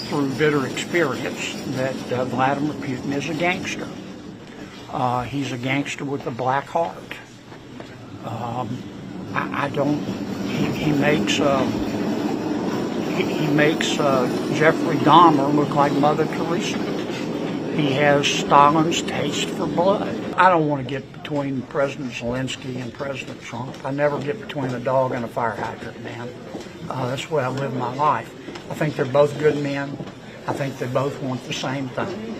Speaker 19: through bitter experience, that Vladimir Putin is a gangster. He's a gangster with a black heart. He makes Jeffrey Dahmer look like Mother Teresa. He has Stalin's taste for blood. I don't want to get between President Zelensky and President Trump. I never get between a dog and a fire hydrant, man. That's the way I live my life. I think they're both good men. I think they both want the same thing.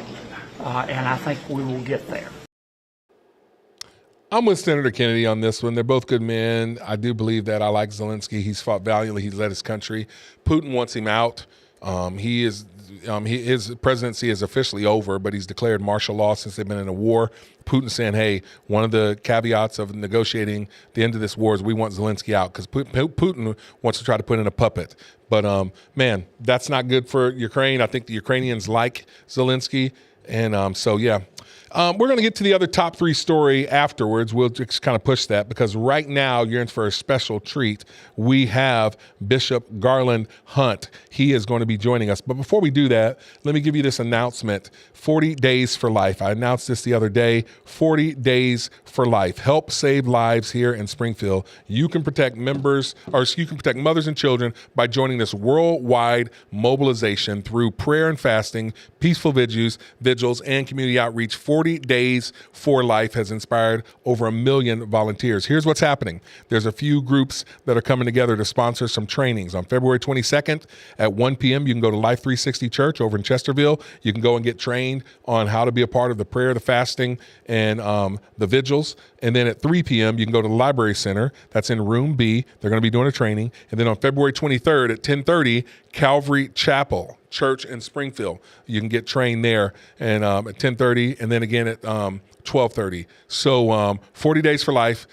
Speaker 19: And I think we will get there.
Speaker 1: I'm with Senator Kennedy on this one. They're both good men. I do believe that. I like Zelensky. He's fought valiantly. He's led his country. Putin wants him out. His presidency is officially over, but he's declared martial law since they've been in a war. Putin saying, hey, one of the caveats of negotiating the end of this war is we want Zelensky out, because Putin wants to try to put in a puppet. But, man, that's not good for Ukraine. I think the Ukrainians like Zelensky. And so, yeah. We're going to get to the other top three story afterwards. We'll just kind of push that because right now you're in for a special treat. We have Bishop Garland Hunt. He is going to be joining us. But before we do that, let me give you this announcement. 40 Days for Life. I announced this the other day. 40 Days for Life. Help save lives here in Springfield. You can protect mothers and children by joining this worldwide mobilization through prayer and fasting, peaceful vigils, and community outreach. 40 Days for Life has inspired over 1 million volunteers. Here's what's happening. There's a few groups that are coming together to sponsor some trainings. On February 22nd at 1 p.m., you can go to Life 360 Church over in Chesterville. You can go and get trained on how to be a part of the prayer, the fasting, and the vigils. And then at 3 p.m., you can go to the Library Center. That's in Room B. They're going to be doing a training. And then on February 23rd at 10:30, Calvary Chapel Church in Springfield. You can get trained there and at 10:30 and then again at 12:30. So 40 Days for Life.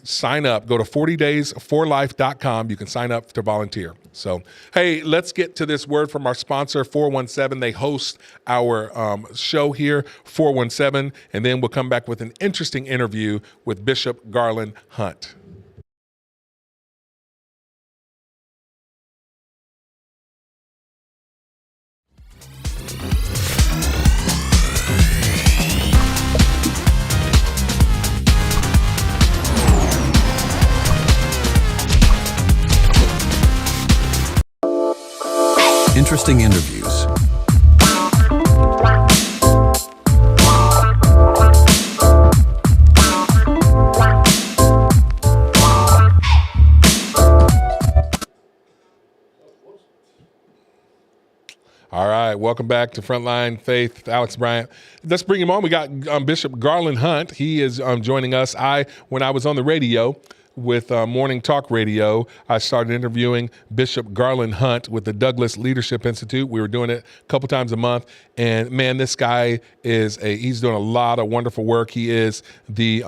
Speaker 1: Sign up. Go to 40daysforlife.com. You can sign up to volunteer. So, hey, let's get to this word from our sponsor, 417. They host our show here, 417, and then we'll come back with an interesting interview with Bishop Garland Hunt.
Speaker 2: Interesting interviews.
Speaker 1: All right, welcome back to Frontline Faith, Alex Bryant. Let's bring him on. We got Bishop Garland Hunt. He is joining us. When I was on the radio with Morning Talk Radio, I started interviewing Bishop Garland Hunt with the Douglas Leadership Institute. We were doing it a couple times a month. And man, this guy he's doing a lot of wonderful work. He is the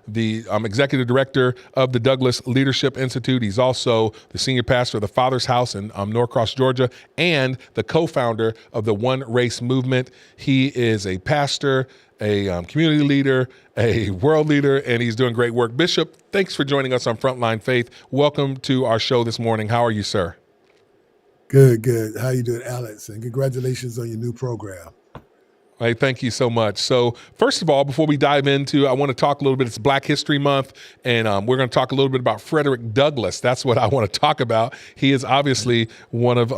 Speaker 1: executive director of the Douglas Leadership Institute. He's also the senior pastor of the Father's House in Norcross, Georgia, and the co-founder of the One Race Movement. He is a pastor, a community leader, a world leader, and he's doing great work. Bishop, thanks for joining us on Frontline Faith. Welcome to our show this morning. How are you, sir?
Speaker 20: Good. How you doing, Alex? And congratulations on your new program.
Speaker 1: Hey, thank you so much. So first of all, before we dive into, I want to talk a little bit. It's Black History Month, and we're going to talk a little bit about Frederick Douglass. That's what I want to talk about. He is obviously one of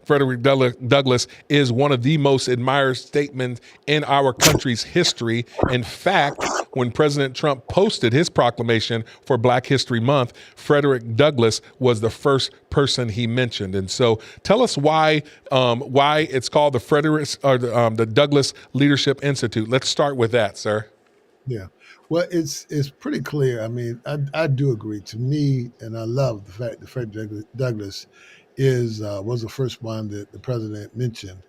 Speaker 1: Frederick Douglass is one of the most admired statesmen in our country's history. In fact, when President Trump posted his proclamation for Black History Month, Frederick Douglass was the first person he mentioned. And so tell us why it's called the Douglas Leadership Institute. Let's start with that, sir.
Speaker 20: Yeah. Well, it's pretty clear. I mean, I do agree. To me, and I love the fact that Frederick Douglass was the first one that the president mentioned.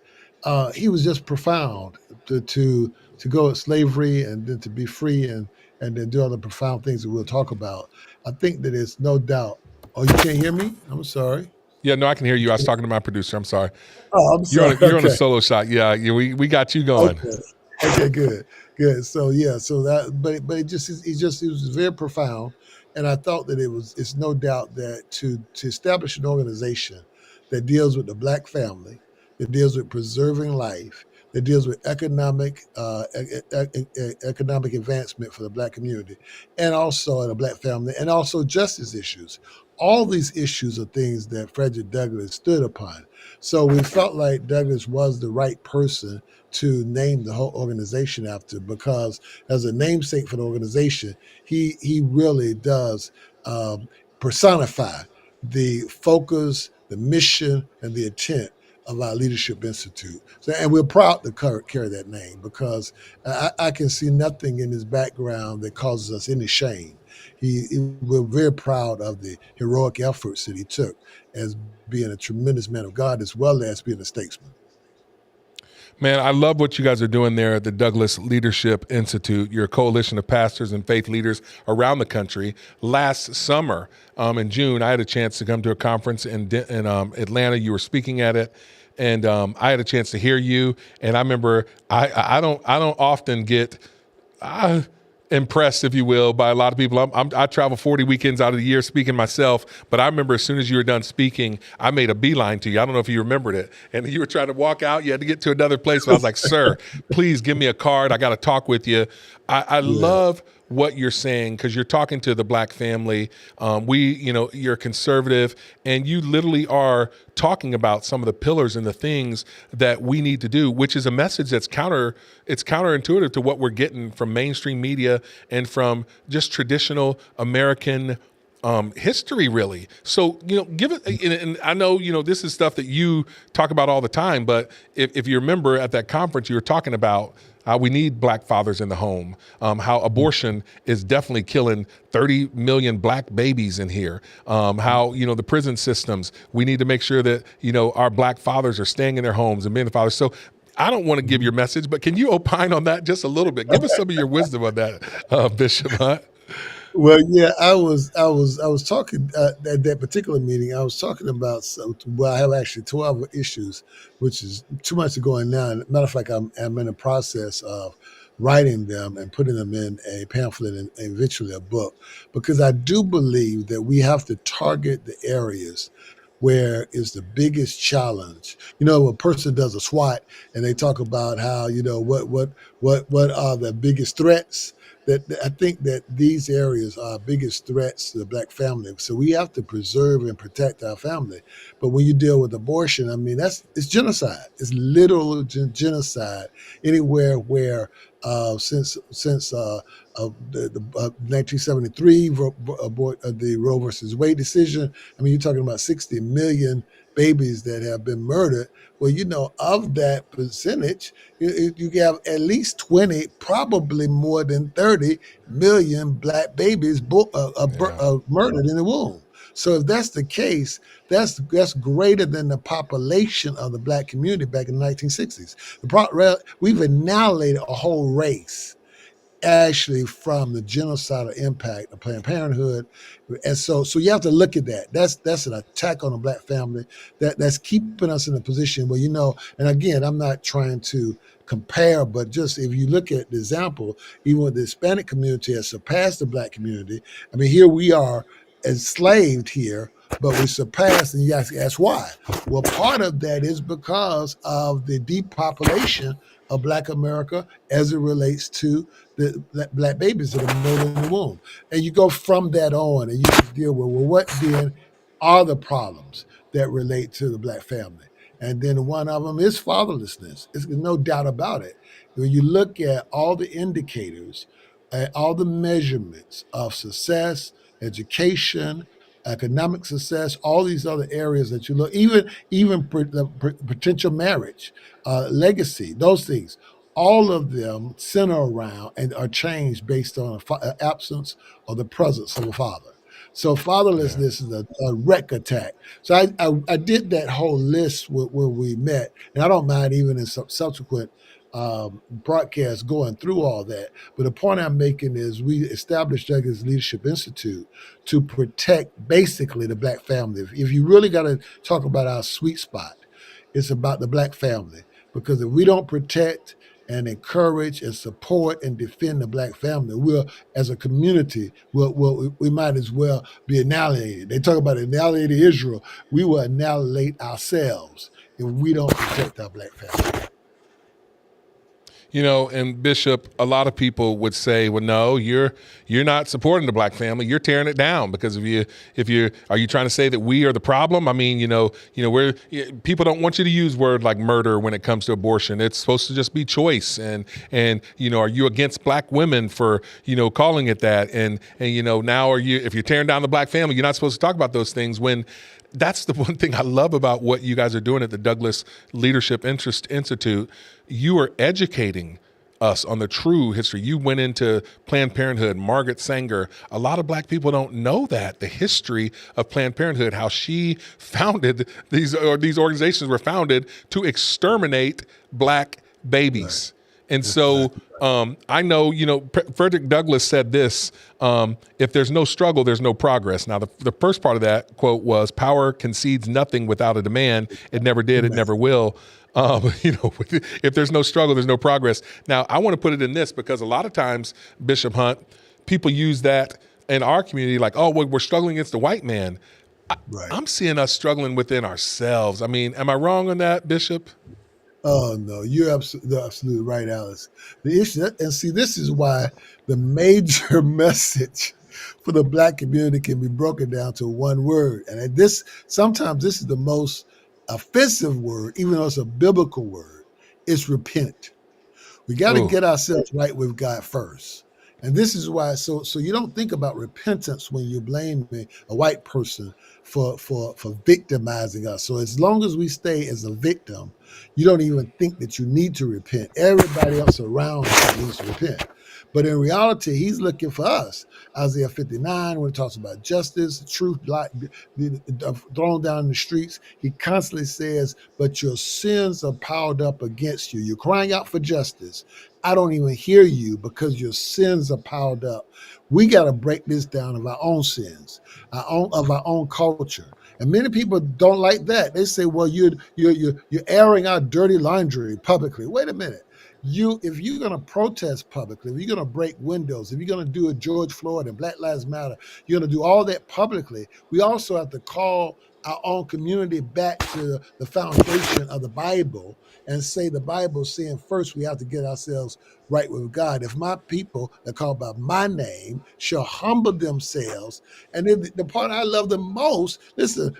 Speaker 20: He was just profound to go at slavery and then to be free and then do all the profound things that we'll talk about. I think that it's no doubt. Oh, you can't hear me? I'm sorry.
Speaker 1: Yeah, no, I can hear you. I was talking to my producer. I'm sorry.
Speaker 20: Oh, I'm sorry.
Speaker 1: You're on a solo shot. Yeah, we got you going.
Speaker 20: Okay, good. So yeah, but he was very profound, and I thought that it's no doubt that to establish an organization that deals with the Black family, that deals with preserving life, that deals with economic advancement for the Black community, and also in the Black family, and also justice issues. All these issues are things that Frederick Douglass stood upon. So we felt like Douglass was the right person to name the whole organization after, because as a namesake for the organization, he really does personify the focus, the mission, and the intent of our Leadership Institute. So, and we're proud to carry that name, because I can see nothing in his background that causes us any shame. We're very proud of the heroic efforts that he took as being a tremendous man of God, as well as being a statesman.
Speaker 1: Man, I love what you guys are doing there at the Douglas Leadership Institute. You're a coalition of pastors and faith leaders around the country. Last summer, in June, I had a chance to come to a conference in Atlanta. You were speaking at it, and I had a chance to hear you. And I remember I don't often get impressed, if you will, by a lot of people. I travel 40 weekends out of the year speaking myself, but I remember as soon as you were done speaking, I made a beeline to you. I don't know if you remembered it. And you were trying to walk out. You had to get to another place. So I was like, sir, please give me a card. I got to talk with you. I love what you're saying, because you're talking to the Black family. You're conservative, and you literally are talking about some of the pillars and the things that we need to do, which is a message that's counterintuitive to what we're getting from mainstream media and from just traditional American history, really. So, give it, and I know, this is stuff that you talk about all the time, but if you remember at that conference, you were talking about how we need Black fathers in the home, how abortion is definitely killing 30 million Black babies in here, how, the prison systems, we need to make sure that, our Black fathers are staying in their homes and being the fathers. So I don't want to give your message, but can you opine on that just a little bit? Give us some of your wisdom on that, Bishop Hunt.
Speaker 20: Well, yeah, I was talking at that particular meeting. I was talking about I have actually 12 issues, which is too much to go in now. Matter of fact, I'm in the process of writing them and putting them in a pamphlet and eventually a book, because I do believe that we have to target the areas where is the biggest challenge. A person does a SWOT and they talk about how, what are the biggest threats. That I think that these areas are biggest threats to the Black family. So we have to preserve and protect our family. But when you deal with abortion, it's genocide. It's literal genocide anywhere where since the 1973 the Roe versus Wade decision. You're talking about 60 million babies that have been murdered. Well, of that percentage, you have at least 20, probably more than 30 million Black babies murdered in the womb. So if that's the case, that's greater than the population of the Black community back in the 1960s. We've annihilated a whole race, actually, from the genocidal impact of Planned Parenthood. And so you have to look at that. That's an attack on the Black family that's keeping us in a position where, and again, I'm not trying to compare, but just if you look at the example, even with the Hispanic community has surpassed the Black community. Here we are enslaved here, but we surpassed, and you ask why? Well, part of that is because of the depopulation of Black America as it relates to the Black babies that are murdered in the womb. And you go from that on and you deal with, well, what then are the problems that relate to the Black family? And then one of them is fatherlessness. There's no doubt about it. When you look at all the indicators, all the measurements of success, education, economic success, all these other areas that you look, even potential marriage, legacy, those things, all of them center around and are changed based on absence or the presence of a father. So fatherlessness is a wreck attack. So I did that whole list when we met, and I don't mind even in some subsequent broadcasts going through all that. But the point I'm making is we established Douglas Leadership Institute to protect basically the Black family. If you really got to talk about our sweet spot, it's about the Black family. Because if we don't protect and encourage and support and defend the Black family, we'll, as a community, we might as well be annihilated. They talk about annihilating Israel. We will annihilate ourselves if we don't protect our Black family.
Speaker 1: And Bishop, a lot of people would say, well, no, you're not supporting the black family. You're tearing it down because are you trying to say that we are the problem? I mean, people don't want you to use word like murder when it comes to abortion. It's supposed to just be choice. And are you against black women for, calling it that? And now if you're tearing down the black family, you're not supposed to talk about those things when that's the one thing I love about what you guys are doing at the Douglas Leadership Institute. You are educating us on the true history. You went into Planned Parenthood, Margaret Sanger. A lot of black people don't know that, the history of Planned Parenthood, how she founded these organizations were founded to exterminate black babies. Right. And so I know, Frederick Douglass said this, if there's no struggle, there's no progress. Now, the first part of that quote was, power concedes nothing without a demand. It never did. It never will. If there's no struggle, there's no progress. Now, I want to put it in this because a lot of times, Bishop Hunt, people use that in our community like, oh, well, we're struggling against the white man. I'm seeing us struggling within ourselves. I mean, am I wrong on that, Bishop?
Speaker 20: Oh, no, you're absolutely right, Alice. The issue, and see, this is why the major message for the black community can be broken down to one word. And sometimes this is the most offensive word, even though it's a biblical word. It's repent. We got to get ourselves right with God first. And this is why, so you don't think about repentance when you're blaming a white person for victimizing us. So as long as we stay as a victim, you don't even think that you need to repent. Everybody else around us needs to repent. But in reality, he's looking for us. Isaiah 59, when it talks about justice, truth, thrown down in the streets, he constantly says, but your sins are piled up against you. You're crying out for justice. I don't even hear you because your sins are piled up. We got to break this down of our own sins, of our own culture. And many people don't like that. They say, well, you're airing out dirty laundry publicly. Wait a minute. If you're going to protest publicly, if you're going to break windows, if you're going to do a George Floyd and Black Lives Matter, you're going to do all that publicly. We also have to call our own community back to the foundation of the Bible and say the Bible saying first we have to get ourselves right with God. If my people that call by my name shall humble themselves, and then the part I love the most, listen,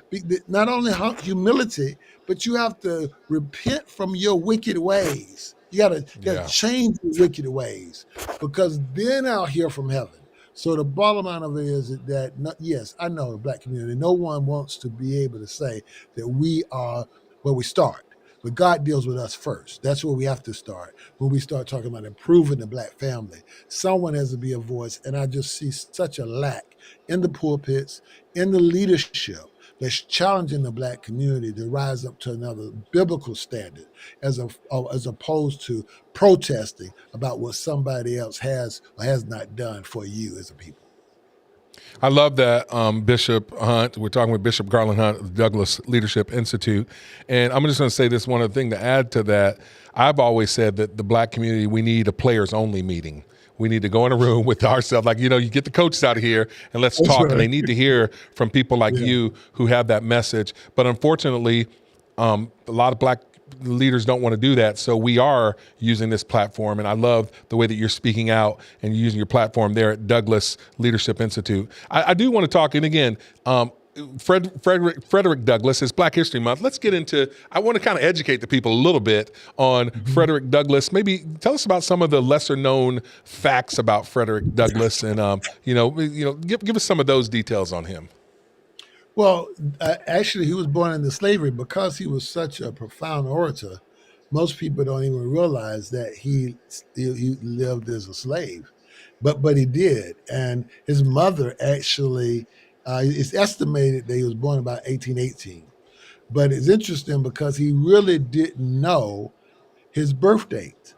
Speaker 20: not only humility, but you have to repent from your wicked ways. You gotta change your wicked ways, because then I'll hear from heaven. So the bottom line of it is that, yes, I know the black community, no one wants to be able to say that we are where we start. But God deals with us first. That's where we have to start. When we start talking about improving the black family, someone has to be a voice. And I just see such a lack in the pulpits, in the leadership, that's challenging the black community to rise up to another biblical standard, as opposed to protesting about what somebody else has or has not done for you as a people.
Speaker 1: I love that, Bishop Hunt. We're talking with Bishop Garland Hunt of the Douglas Leadership Institute. And I'm just going to say this one other thing to add to that. I've always said that the black community, we need a players-only meeting. We need to go in a room with ourselves. Like, you get the coaches out of here and let's talk. Right. And they need to hear from people like you who have that message. But unfortunately, a lot of black leaders don't want to do that. So we are using this platform. And I love the way that you're speaking out and using your platform there at Douglas Leadership Institute. I do want to talk, and again, Frederick Douglass is Black History Month. Let's get into, I want to kind of educate the people a little bit on Frederick Douglass. Maybe tell us about some of the lesser known facts about Frederick Douglass, and give us some of those details on him.
Speaker 20: Well, actually, he was born into slavery. Because he was such a profound orator, most people don't even realize that he lived as a slave, but he did. And his mother actually, it's estimated that he was born about 1818. But it's interesting because he really didn't know his birth date.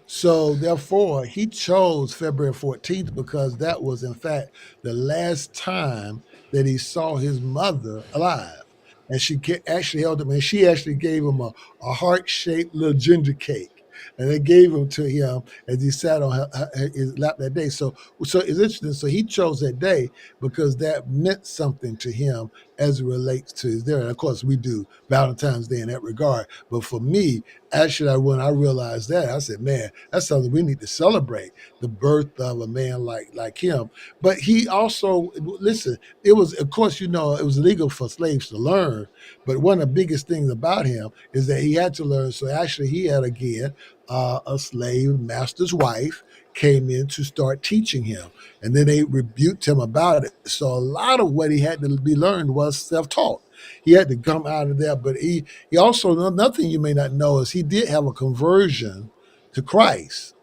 Speaker 20: So therefore, he chose February 14th because that was, in fact, the last time that he saw his mother alive. And she actually held him, and she actually gave him a heart-shaped little ginger cake. And they gave him to him as he sat on his lap that day. So it's interesting. So he chose that day because that meant something to him as it relates to his there. And of course, we do Valentine's Day in that regard. But for me, actually, when I realized that, I said, man, that's something we need to celebrate, the birth of a man like him. But he also, listen, it was, of course, it was illegal for slaves to learn. But one of the biggest things about him is that he had to learn. So actually, he had, again, a slave master's wife came in to start teaching him. And then they rebuked him about it. So a lot of what he had to be learned was self-taught. He had to come out of there. But he also, nothing you may not know is he did have a conversion to Christ.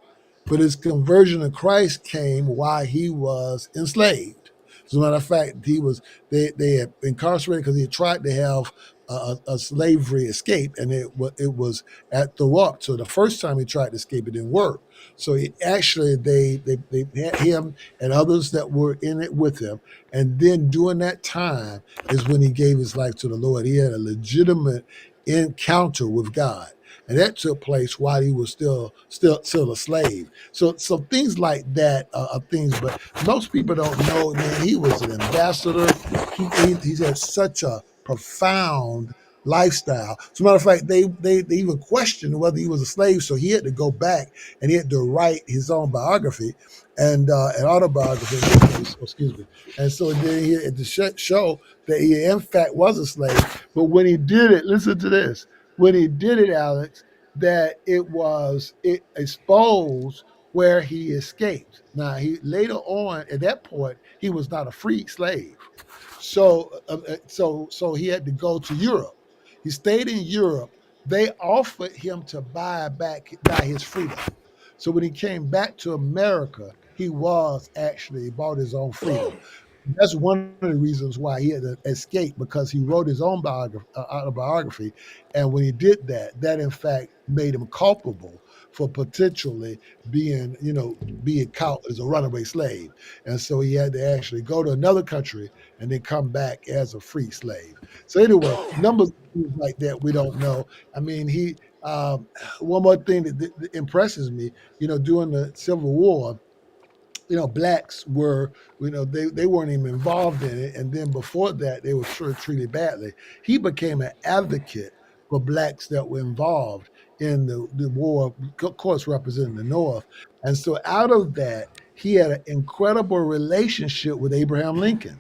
Speaker 20: But his conversion to Christ came while he was enslaved. As a matter of fact, they had incarcerated because he had tried to have a slavery escape, and it was at the rock. So the first time he tried to escape, it didn't work. So they had him and others that were in it with him. And then during that time is when he gave his life to the Lord. He had a legitimate encounter with God. And that took place while he was still a slave. So things like that are things, but most people don't know, man, he was an ambassador. He's had such a profound lifestyle. As a matter of fact, they even questioned whether he was a slave, so he had to go back and he had to write his own biography and an autobiography. Excuse me. And so then he had to show that he in fact was a slave. But when he did it, listen to this. When he did it, Alex, that it exposed where he escaped. Now, he later on, at that point, he was not a free slave. So he had to go to Europe. He stayed in Europe. They offered him to buy his freedom. So when he came back to America, he bought his own freedom. That's one of the reasons why he had to escape, because he wrote his own autobiography. And when he did that, that in fact made him culpable for potentially being caught as a runaway slave. And so he had to actually go to another country and then come back as a free slave. So anyway, numbers like that we don't know. I mean, one more thing that impresses me, during the Civil War, blacks were, they weren't even involved in it. And then before that, they were sure treated badly. He became an advocate for blacks that were involved in the war, of course, representing the North. And so out of that, he had an incredible relationship with Abraham Lincoln.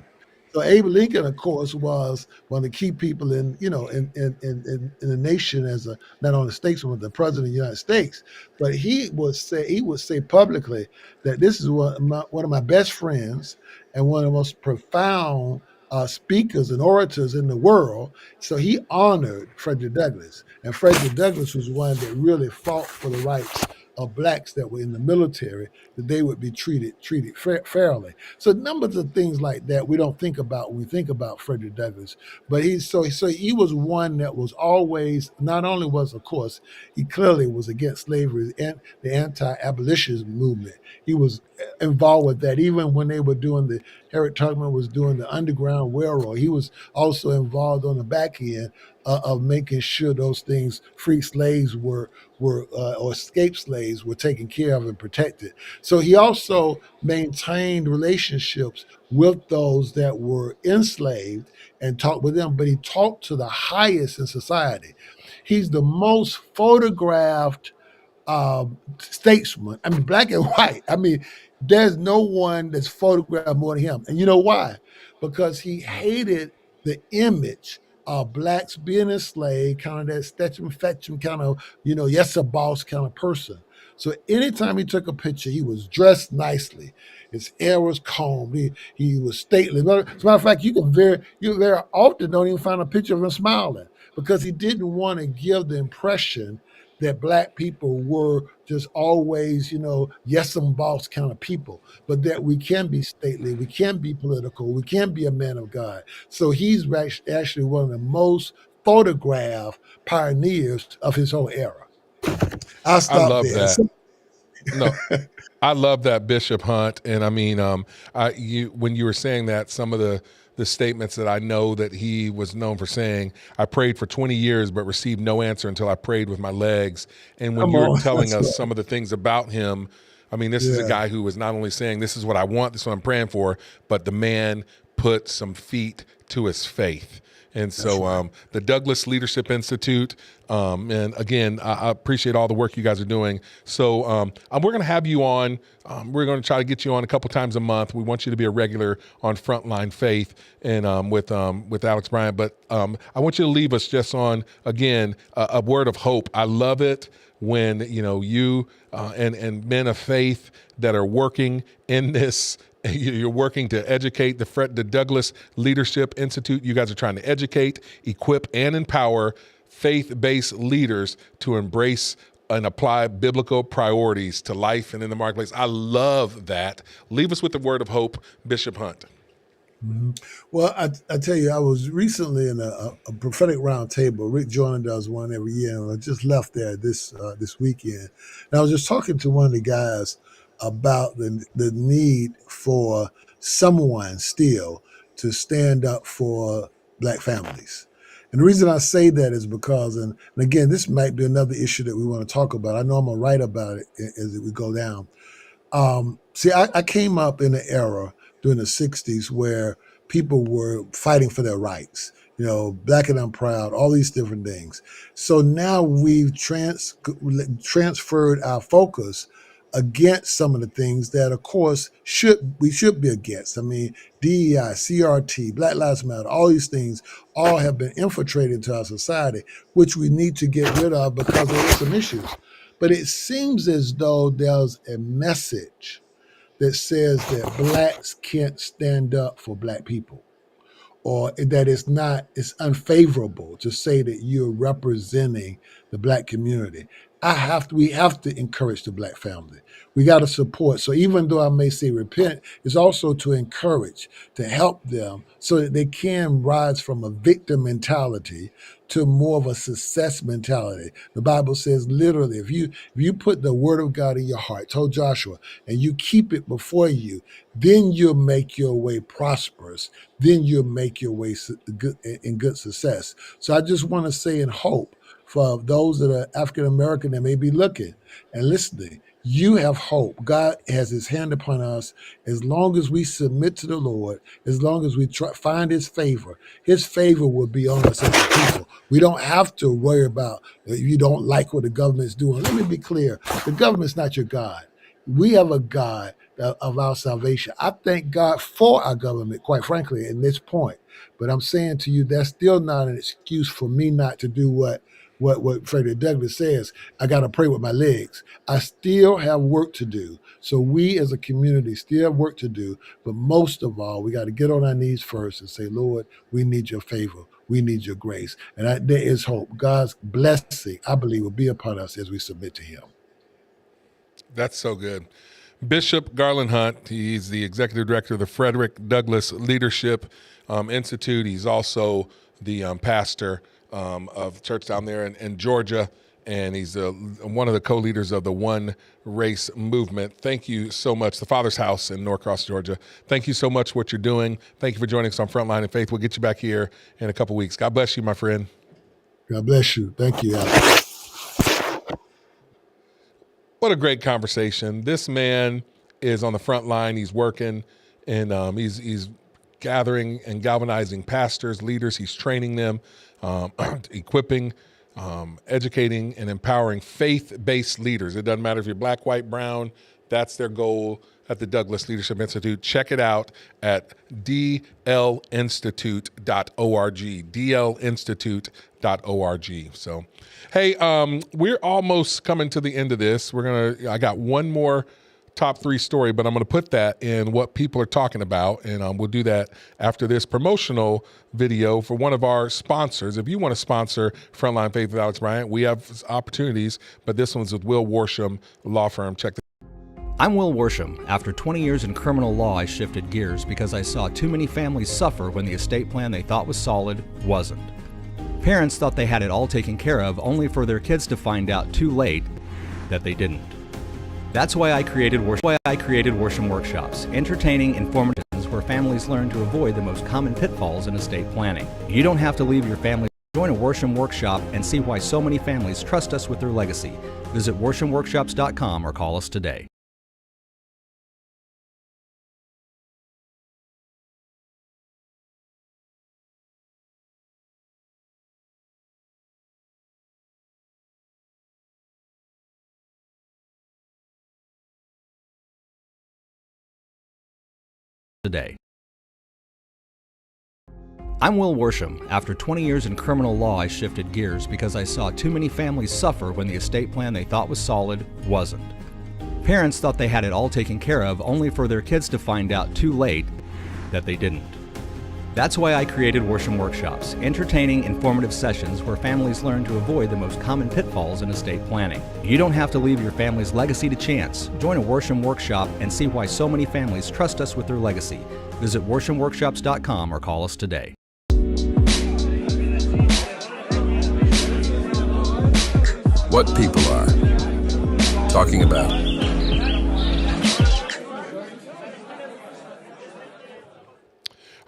Speaker 20: So Abe Lincoln, of course, was one of the key people in the nation as not only a statesman, but the president of the United States. But he would say publicly that this is one of my best friends and one of the most profound speakers and orators in the world. So he honored Frederick Douglass, and Frederick Douglass was one that really fought for the rights of blacks that were in the military, that they would be treated fairly. So numbers of things like that we don't think about when we think about Frederick Douglass. But he was one that was always, not only was, of course, he clearly was against slavery and the anti-abolitionist movement. He was involved with that, even when they were doing Harriet Tubman was doing the Underground Railroad. He was also involved on the back end of making sure those things, free slaves or escaped slaves were taken care of and protected. So he also maintained relationships with those that were enslaved and talked with them, but he talked to the highest in society. He's the most photographed statesman. I mean, black and white. I mean, there's no one that's photographed more than him. And you know why? Because he hated the image of blacks being enslaved, kind of that fetch him kind of, yes, a boss kind of person. So anytime he took a picture, he was dressed nicely. His hair was combed. He was stately. As a matter of fact, you very often don't even find a picture of him smiling, because he didn't want to give the impression that black people were just always, yes, some boss kind of people, but that we can be stately, we can be political, we can be a man of God. So he's actually one of the most photographed pioneers of his whole era. I'll stop
Speaker 1: I love
Speaker 20: there.
Speaker 1: that. No, I love that, Bishop Hunt. And I mean, when you were saying that, some of the statements that I know that he was known for saying, I prayed for 20 years, but received no answer until I prayed with my legs. And when you were telling us some of the things about him, I mean, this is a guy who was not only saying, this is what I want, this is what I'm praying for, but the man put some feet to his faith. And so the Douglas Leadership Institute, and again, I appreciate all the work you guys are doing. So we're going to have you on. We're going to try to get you on a couple times a month. We want you to be a regular on Frontline Faith and with Alex Bryant. But I want you to leave us just on, again, a word of hope. I love it when, you and men of faith that are working in this. You're working to educate the Douglas Leadership Institute. You guys are trying to educate, equip, and empower faith-based leaders to embrace and apply biblical priorities to life and in the marketplace. I love that. Leave us with the word of hope, Bishop Hunt.
Speaker 20: Mm-hmm. Well, I tell you, I was recently in a prophetic round table. Rick Jordan does one every year, and I just left there this weekend. And I was just talking to one of the guys about the need for someone still to stand up for Black families. And the reason I say that is because, and again, this might be another issue that we want to talk about. I know I'm going to write about it as we go down. See, I came up in an era during the 60s where people were fighting for their rights, Black and I'm proud, all these different things. So now we've transferred our focus against some of the things that, of course, we should be against. I mean, DEI, CRT, Black Lives Matter, all these things all have been infiltrated into our society, which we need to get rid of because there are some issues. But it seems as though there's a message that says that Blacks can't stand up for Black people, or that it's unfavorable to say that you're representing the Black community. We have to encourage the Black family. We got to support. So even though I may say repent, it's also to encourage, to help them so that they can rise from a victim mentality to more of a success mentality. The Bible says literally, if you put the word of God in your heart, told Joshua, and you keep it before you, then you'll make your way prosperous. Then you'll make your way in good success. So I just want to say in hope for those that are African American that may be looking and listening, you have hope. God has his hand upon us. As long as we submit to the Lord, as long as we find his favor will be on us as a people. We don't have to worry about if you don't like what the government's doing. Let me be clear. The government's not your God. We have a God of our salvation. I thank God for our government, quite frankly, in this point. But I'm saying to you, that's still not an excuse for me not to do what Frederick Douglass says. I got to pray with my legs. I still have work to do. So we as a community still have work to do. But most of all, we got to get on our knees first and say, Lord, we need your favor. We need your grace. And there is hope. God's blessing, I believe, will be upon us as we submit to him.
Speaker 1: That's so good. Bishop Garland Hunt, he's the executive director of the Frederick Douglass Leadership Institute. He's also the pastor of the church down there in Georgia, and he's one of the co-leaders of the One Race movement. Thank you so much. The Father's House in Norcross, Georgia. Thank you so much for what you're doing. Thank you for joining us on Frontline Faith. We'll get you back here in a couple weeks. God bless you, my friend.
Speaker 20: God bless you. Thank you, Alex.
Speaker 1: What a great conversation. This man is on the front line. He's working, and he's gathering and galvanizing pastors, leaders. He's training them, equipping, educating, and empowering faith-based leaders. It doesn't matter if you're black, white, brown. That's their goal at the Douglas Leadership Institute. Check it out at dlinstitute.org, dlinstitute.org. So, hey, we're almost coming to the end of this. I got one more top 3 story, but I'm going to put that in what people are talking about, and we'll do that after this promotional video for one of our sponsors. If you want to sponsor Frontline Faith with Alex Bryant, we have opportunities, but this one's with Will Worsham Law Firm. Check this.
Speaker 10: I'm Will Worsham. After 20 years in criminal law, I shifted gears because I saw too many families suffer when the estate plan they thought was solid wasn't. Parents thought they had it all taken care of, only for their kids to find out too late that they didn't. That's why I created Worsham Workshops, entertaining, informative where families learn to avoid the most common pitfalls in estate planning. You don't have to leave your family. Join a Worsham Workshop and see why so many families trust us with their legacy. Visit worshamworkshops.com or call us today. today. I'm Will Worsham. After 20 years in criminal law, I shifted gears because I saw too many families suffer when the estate plan they thought was solid wasn't. Parents thought they had it all taken care of, only for their kids to find out too late that they didn't. That's why I created Worsham Workshops, entertaining, informative sessions where families learn to avoid the most common pitfalls in estate planning. You don't have to leave your family's legacy to chance. Join a Worsham Workshop and see why so many families trust us with their legacy. Visit worshamworkshops.com or call us today.
Speaker 13: What people are talking about.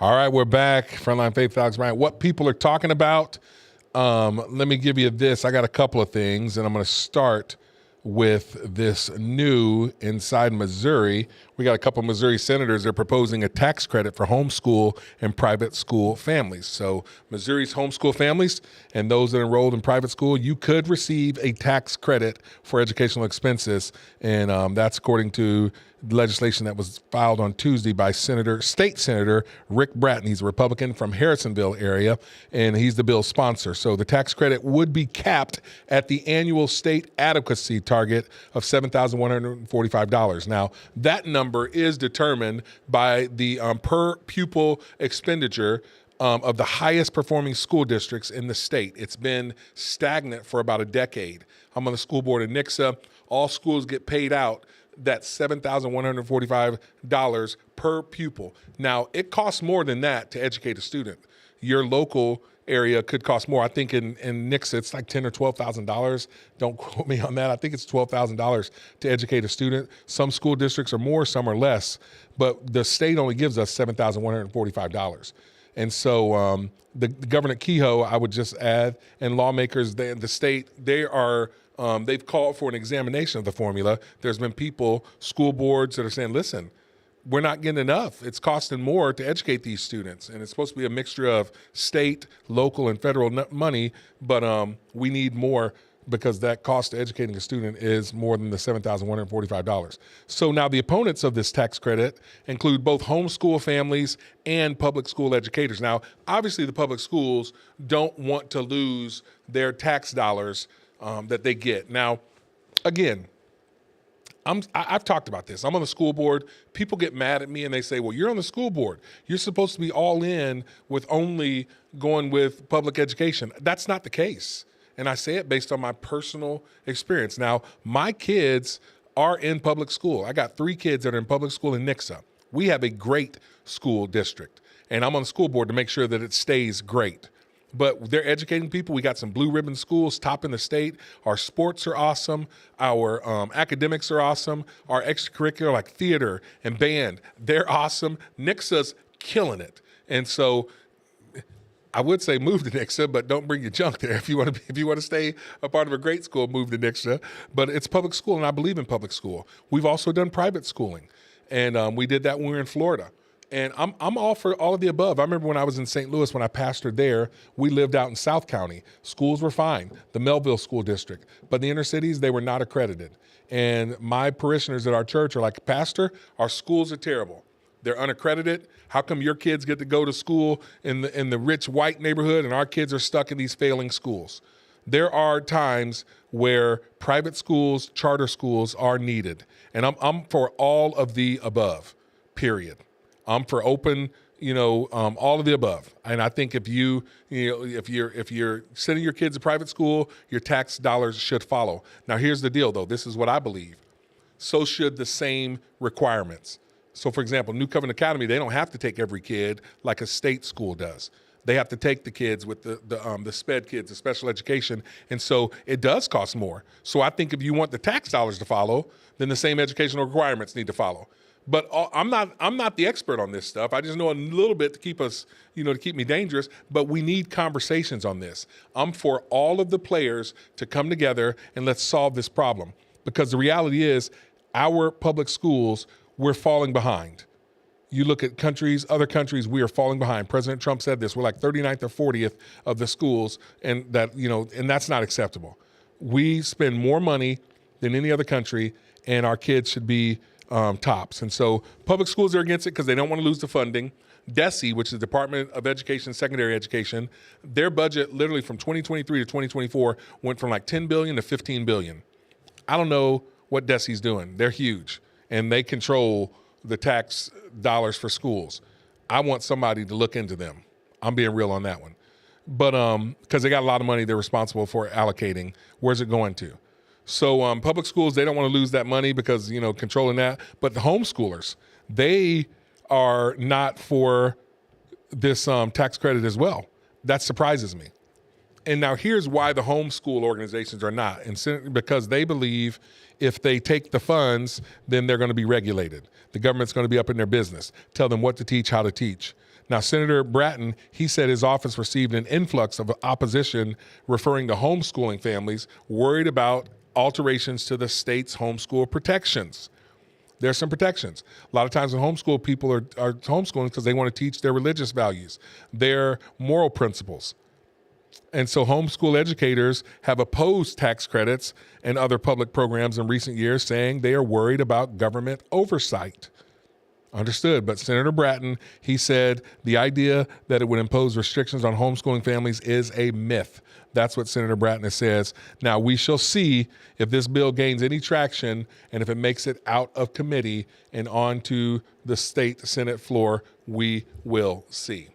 Speaker 1: All right, we're back. Frontline Faith, Alex Bryant. What people are talking about. Let me give you this. I got a couple of things, and I'm going to start with this new inside Missouri. We got a couple of Missouri senators that are proposing a tax credit for homeschool and private school families. So Missouri's homeschool families and those that enrolled in private school, you could receive a tax credit for educational expenses. And that's according to legislation that was filed on Tuesday by State Senator Rick Bratton. He's a Republican from Harrisonville area, and he's the bill's sponsor. So the tax credit would be capped at the annual state adequacy target of $7,145. Now, that number is determined by the per pupil expenditure of the highest performing school districts in the state. It's been stagnant for about a decade. I'm on the school board in Nixa. All schools get paid out that $7,145 per pupil. Now, it costs more than that to educate a student. Your local area could cost more. I think in Nixa, it's like $10,000 or $12,000. Don't quote me on that. I think it's $12,000 to educate a student. Some school districts are more, some are less, but the state only gives us $7,145. And so the Governor Kehoe, I would just add, and lawmakers, the state, they've called for an examination of the formula. There's been people, school boards that are saying, listen, we're not getting enough. It's costing more to educate these students. And it's supposed to be a mixture of state, local, and federal money, but we need more because that cost to educating a student is more than the $7,145. So now the opponents of this tax credit include both homeschool families and public school educators. Now, obviously the public schools don't want to lose their tax dollars that they get. Now, again, I've talked about this. I'm on the school board. People get mad at me and they say, well, you're on the school board. You're supposed to be all in with only going with public education. That's not the case. And I say it based on my personal experience. Now, my kids are in public school. I got 3 kids that are in public school in Nixa. We have a great school district, and I'm on the school board to make sure that it stays great. But they're educating people. We got some blue ribbon schools, top in the state. Our sports are awesome. Our academics are awesome. Our extracurricular, like theater and band, they're awesome. Nixa's killing it. And so I would say move to Nixa, but don't bring your junk there. If you want to stay a part of a great school, move to Nixa. But it's public school, and I believe in public school. We've also done private schooling, and we did that when we were in Florida. And I'm all for all of the above. I remember when I was in St. Louis, when I pastored there, we lived out in South County. Schools were fine, the Melville School District. But the inner cities, they were not accredited. And my parishioners at our church are like, Pastor, our schools are terrible. They're unaccredited. How come your kids get to go to school in the rich white neighborhood and our kids are stuck in these failing schools? There are times where private schools, charter schools are needed. And I'm for all of the above, period. I'm for open, all of the above. And I think if you're sending your kids to private school, your tax dollars should follow. Now, here's the deal, though. This is what I believe. So should the same requirements. So, for example, New Covenant Academy, they don't have to take every kid like a state school does. They have to take the kids with the SPED kids, the special education, and so it does cost more. So I think if you want the tax dollars to follow, then the same educational requirements need to follow. But I'm not the expert on this stuff. I just know a little bit to keep us, to keep me dangerous. But we need conversations on this. I'm for all of the players to come together and let's solve this problem. Because the reality is, our public schools, we're falling behind. You look at other countries, we are falling behind. President Trump said this, we're like 39th or 40th of the schools, and that's not acceptable. We spend more money than any other country, and our kids should be tops. And so public schools are against it because they don't want to lose the funding. DESE, which is the Department of Education, Secondary Education, their budget literally from 2023 to 2024 went from like 10 billion to 15 billion. I don't know what DESE's doing. They're huge, and they control the tax dollars for schools. I want somebody to look into them. I'm being real on that one. But because they got a lot of money they're responsible for allocating. Where's it going to? So public schools, they don't want to lose that money because, controlling that. But the homeschoolers, they are not for this tax credit as well. That surprises me. And now here's why the homeschool organizations are not. And because they believe if they take the funds, then they're going to be regulated. The government's going to be up in their business, tell them what to teach, how to teach. Now, Senator Bratton, he said his office received an influx of opposition referring to homeschooling families worried about alterations to the state's homeschool protections. There's some protections. A lot of times when homeschool people are homeschooling because they want to teach their religious values, their moral principles. And so homeschool educators have opposed tax credits and other public programs in recent years, saying they are worried about government oversight. Understood. But Senator Bratton, he said the idea that it would impose restrictions on homeschooling families is a myth. That's what Senator Bratton says. Now, we shall see if this bill gains any traction and if it makes it out of committee and onto the state Senate floor. We will see.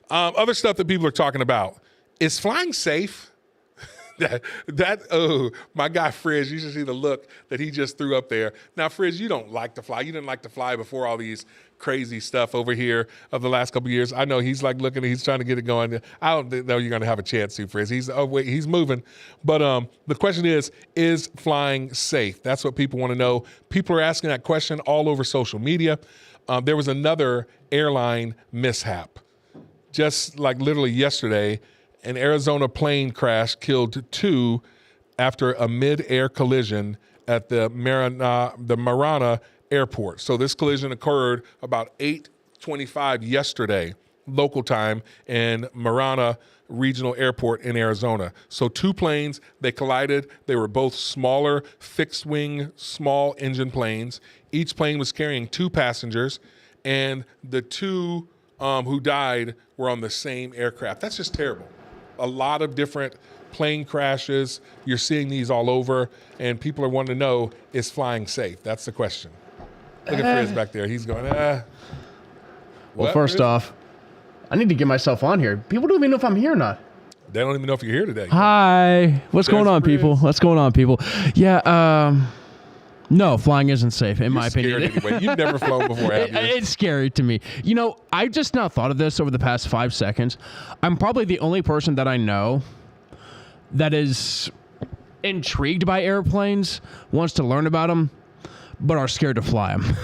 Speaker 1: Other stuff that people are talking about. Is flying safe? My guy Frizz, you should see the look that he just threw up there. Now, Frizz, you don't like to fly. You didn't like to fly before all these crazy stuff over here of the last couple of years. I know he's like looking, he's trying to get it going. I don't know you're going to have a chance to, Frizz. He's moving. But the question is flying safe? That's what people want to know. People are asking that question all over social media. There was another airline mishap. Just like literally yesterday, an Arizona plane crash killed 2 after a mid-air collision at the Marana airport. So this collision occurred about 8:25 yesterday, local time, in Marana Regional Airport in Arizona. So 2 planes, they collided. They were both smaller, fixed-wing, small engine planes. Each plane was carrying 2 passengers, and the 2 who died were on the same aircraft. That's just terrible. A lot of different plane crashes. You're seeing these all over, and people are wanting to know, is flying safe? That's the question. Look at Frizz back there. He's going,
Speaker 21: Well, first off, I need to get myself on here. People don't even know if I'm here or not.
Speaker 1: They don't even know if you're here today.
Speaker 21: Hi. What's going on, people? What's going on, people? Yeah, no, flying isn't safe, in my opinion.
Speaker 1: Anyway. You've never flown before, have you?
Speaker 21: It's scary to me. I just now thought of this over the past 5 seconds. I'm probably the only person that I know that is intrigued by airplanes, wants to learn about them, but are scared to fly them.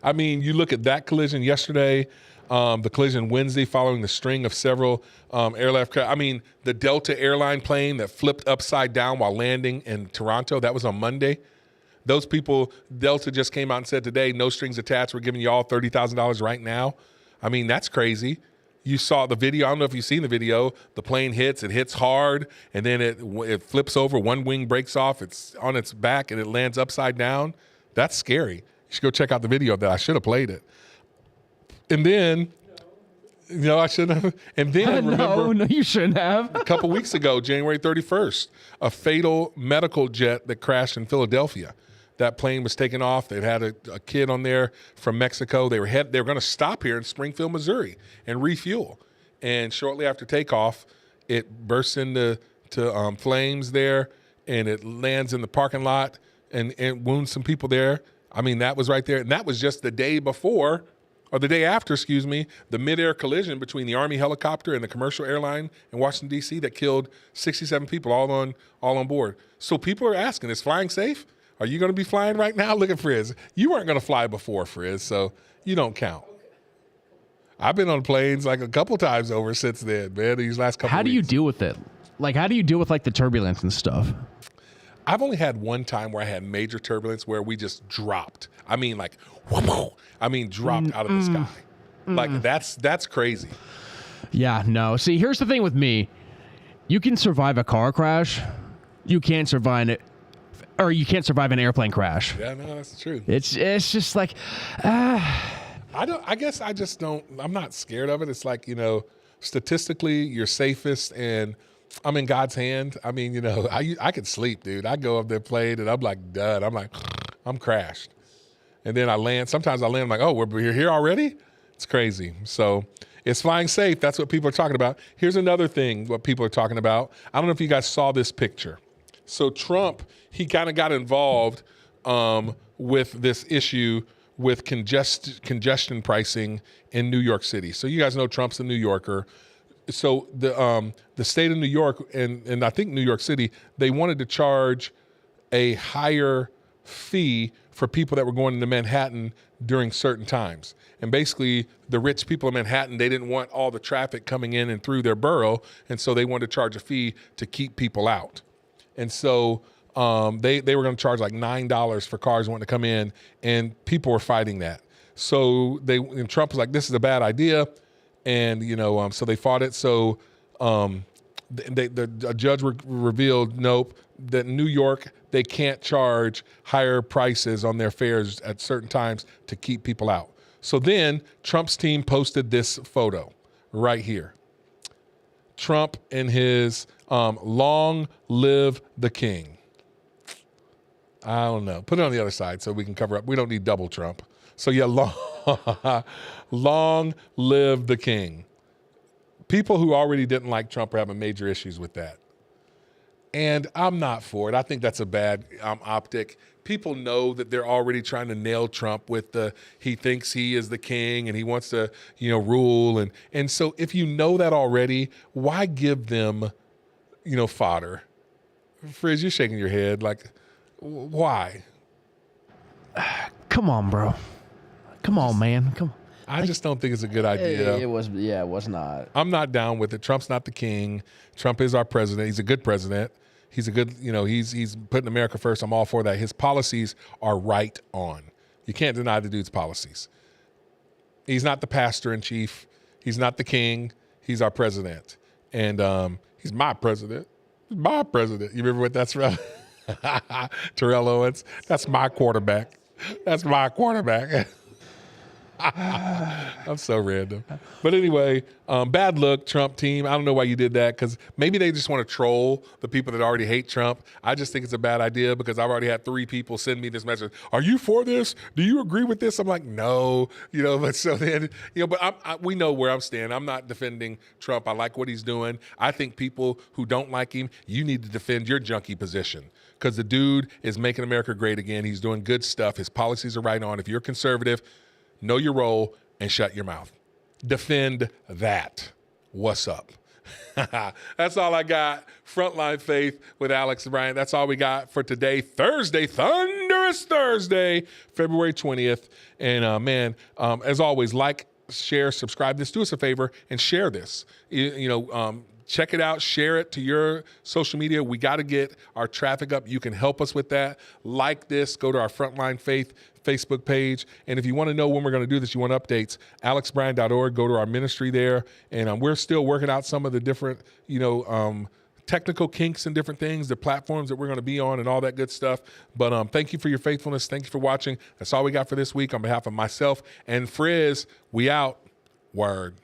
Speaker 1: I mean, you look at that collision yesterday, the collision Wednesday following the string of several aircraft crashes. I mean, the Delta airline plane that flipped upside down while landing in Toronto, that was on Monday. Those people, Delta just came out and said today, no strings attached, we're giving you all $30,000 right now. I mean, that's crazy. You saw the video. I don't know if you've seen the video. The plane hits. It hits hard, and then it flips over. One wing breaks off. It's on its back, and it lands upside down. That's scary. You should go check out the video of that. I should have played it. And then, I shouldn't have. And then, remember,
Speaker 21: No, you shouldn't have.
Speaker 1: a couple weeks ago, January 31st, a fatal medical jet that crashed in Philadelphia. That plane was taken off. They had a kid on there from Mexico. They were going to stop here in Springfield, Missouri, and refuel. And shortly after takeoff, it bursts into flames there, and it lands in the parking lot and wounds some people there. I mean, that was right there, and that was just the day before. Or the day after, the mid-air collision between the Army helicopter and the commercial airline in Washington, D.C. that killed 67 people all on board. So people are asking, is flying safe? Are you going to be flying right now? Look at Frizz. You weren't going to fly before, Frizz, so you don't count. I've been on planes like a couple times over since then, man, these last couple
Speaker 21: How do
Speaker 1: weeks.
Speaker 21: you deal with it? Like, how do you deal with, the turbulence and stuff?
Speaker 1: I've only had one time where I had major turbulence where we just dropped. I mean, dropped out of the sky. Like, that's crazy.
Speaker 21: Yeah, no. See, here's the thing with me. You can survive a car crash. You can't survive or you can't survive an airplane crash.
Speaker 13: Yeah, no, that's true.
Speaker 21: It's just like,
Speaker 13: I guess I just don't. I'm not scared of it. It's like, statistically, you're safest, and I'm in God's hand. I mean, I could sleep, dude. I go up there playing, and I'm like done. I'm like, I'm crashed, and then I land. Sometimes I land. I'm like, oh, we're here already. It's crazy. So it's flying safe. That's what people are talking about. Here's another thing. What people are talking about. I don't know if you guys saw this picture. So Trump, he kind of got involved with this issue with congestion pricing in New York City. So you guys know Trump's a New Yorker. So the state of New York and I think New York City, they wanted to charge a higher fee for people that were going into Manhattan during certain times. And basically, the rich people in Manhattan, they didn't want all the traffic coming in and through their borough, and so they wanted to charge a fee to keep people out. And so they were going to charge like $9 for cars wanting to come in, and people were fighting that. So and Trump was like, "This is a bad idea," and so they fought it. So the judge revealed, nope, that New York, they can't charge higher prices on their fares at certain times to keep people out. So then Trump's team posted this photo right here. Trump and his long live the king. I don't know. Put it on the other side so we can cover up. We don't need double Trump. So yeah, long live the king. People who already didn't like Trump are having major issues with that. And I'm not for it. I think that's a bad optic. People know that they're already trying to nail Trump with he thinks he is the king and he wants to, rule. And so if you know that already, why give them, fodder? Frizz, you're shaking your head. Like, why?
Speaker 21: Come on, bro. Come on, man. Come on.
Speaker 13: I just don't think it's a good idea.
Speaker 21: It was not.
Speaker 13: I'm not down with it. Trump's not the king. Trump is our president. He's a good president. He's a good, he's putting America first. I'm all for that. His policies are right on. You can't deny the dude's policies. He's not the pastor in chief. He's not the king. He's our president. And he's my president. He's my president. You remember what that's from? Terrell Owens. That's my quarterback. That's my quarterback. I'm so random. But anyway, bad look, Trump team. I don't know why you did that, because maybe they just want to troll the people that already hate Trump. I just think it's a bad idea because I've already had 3 people send me this message. Are you for this? Do you agree with this? I'm like, no. But so then, but we know where I'm standing. I'm not defending Trump. I like what he's doing. I think people who don't like him, you need to defend your junkie position, because the dude is making America great again. He's doing good stuff. His policies are right on. If you're conservative, know your role and shut your mouth. Defend that. What's up? That's all I got. Frontline Faith with Alex and Brian. That's all we got for today. Thursday, thunderous Thursday, February 20th. And as always, like, share, subscribe. Do us a favor and share this. Check it out. Share it to your social media. We got to get our traffic up. You can help us with that. Like this. Go to our Frontline Faith Facebook page. And if you want to know when we're going to do this, you want updates, alexbryan.org. Go to our ministry there. And we're still working out some of the different, technical kinks and different things, the platforms that we're going to be on and all that good stuff. But thank you for your faithfulness. Thank you for watching. That's all we got for this week. On behalf of myself and Frizz, we out. Word.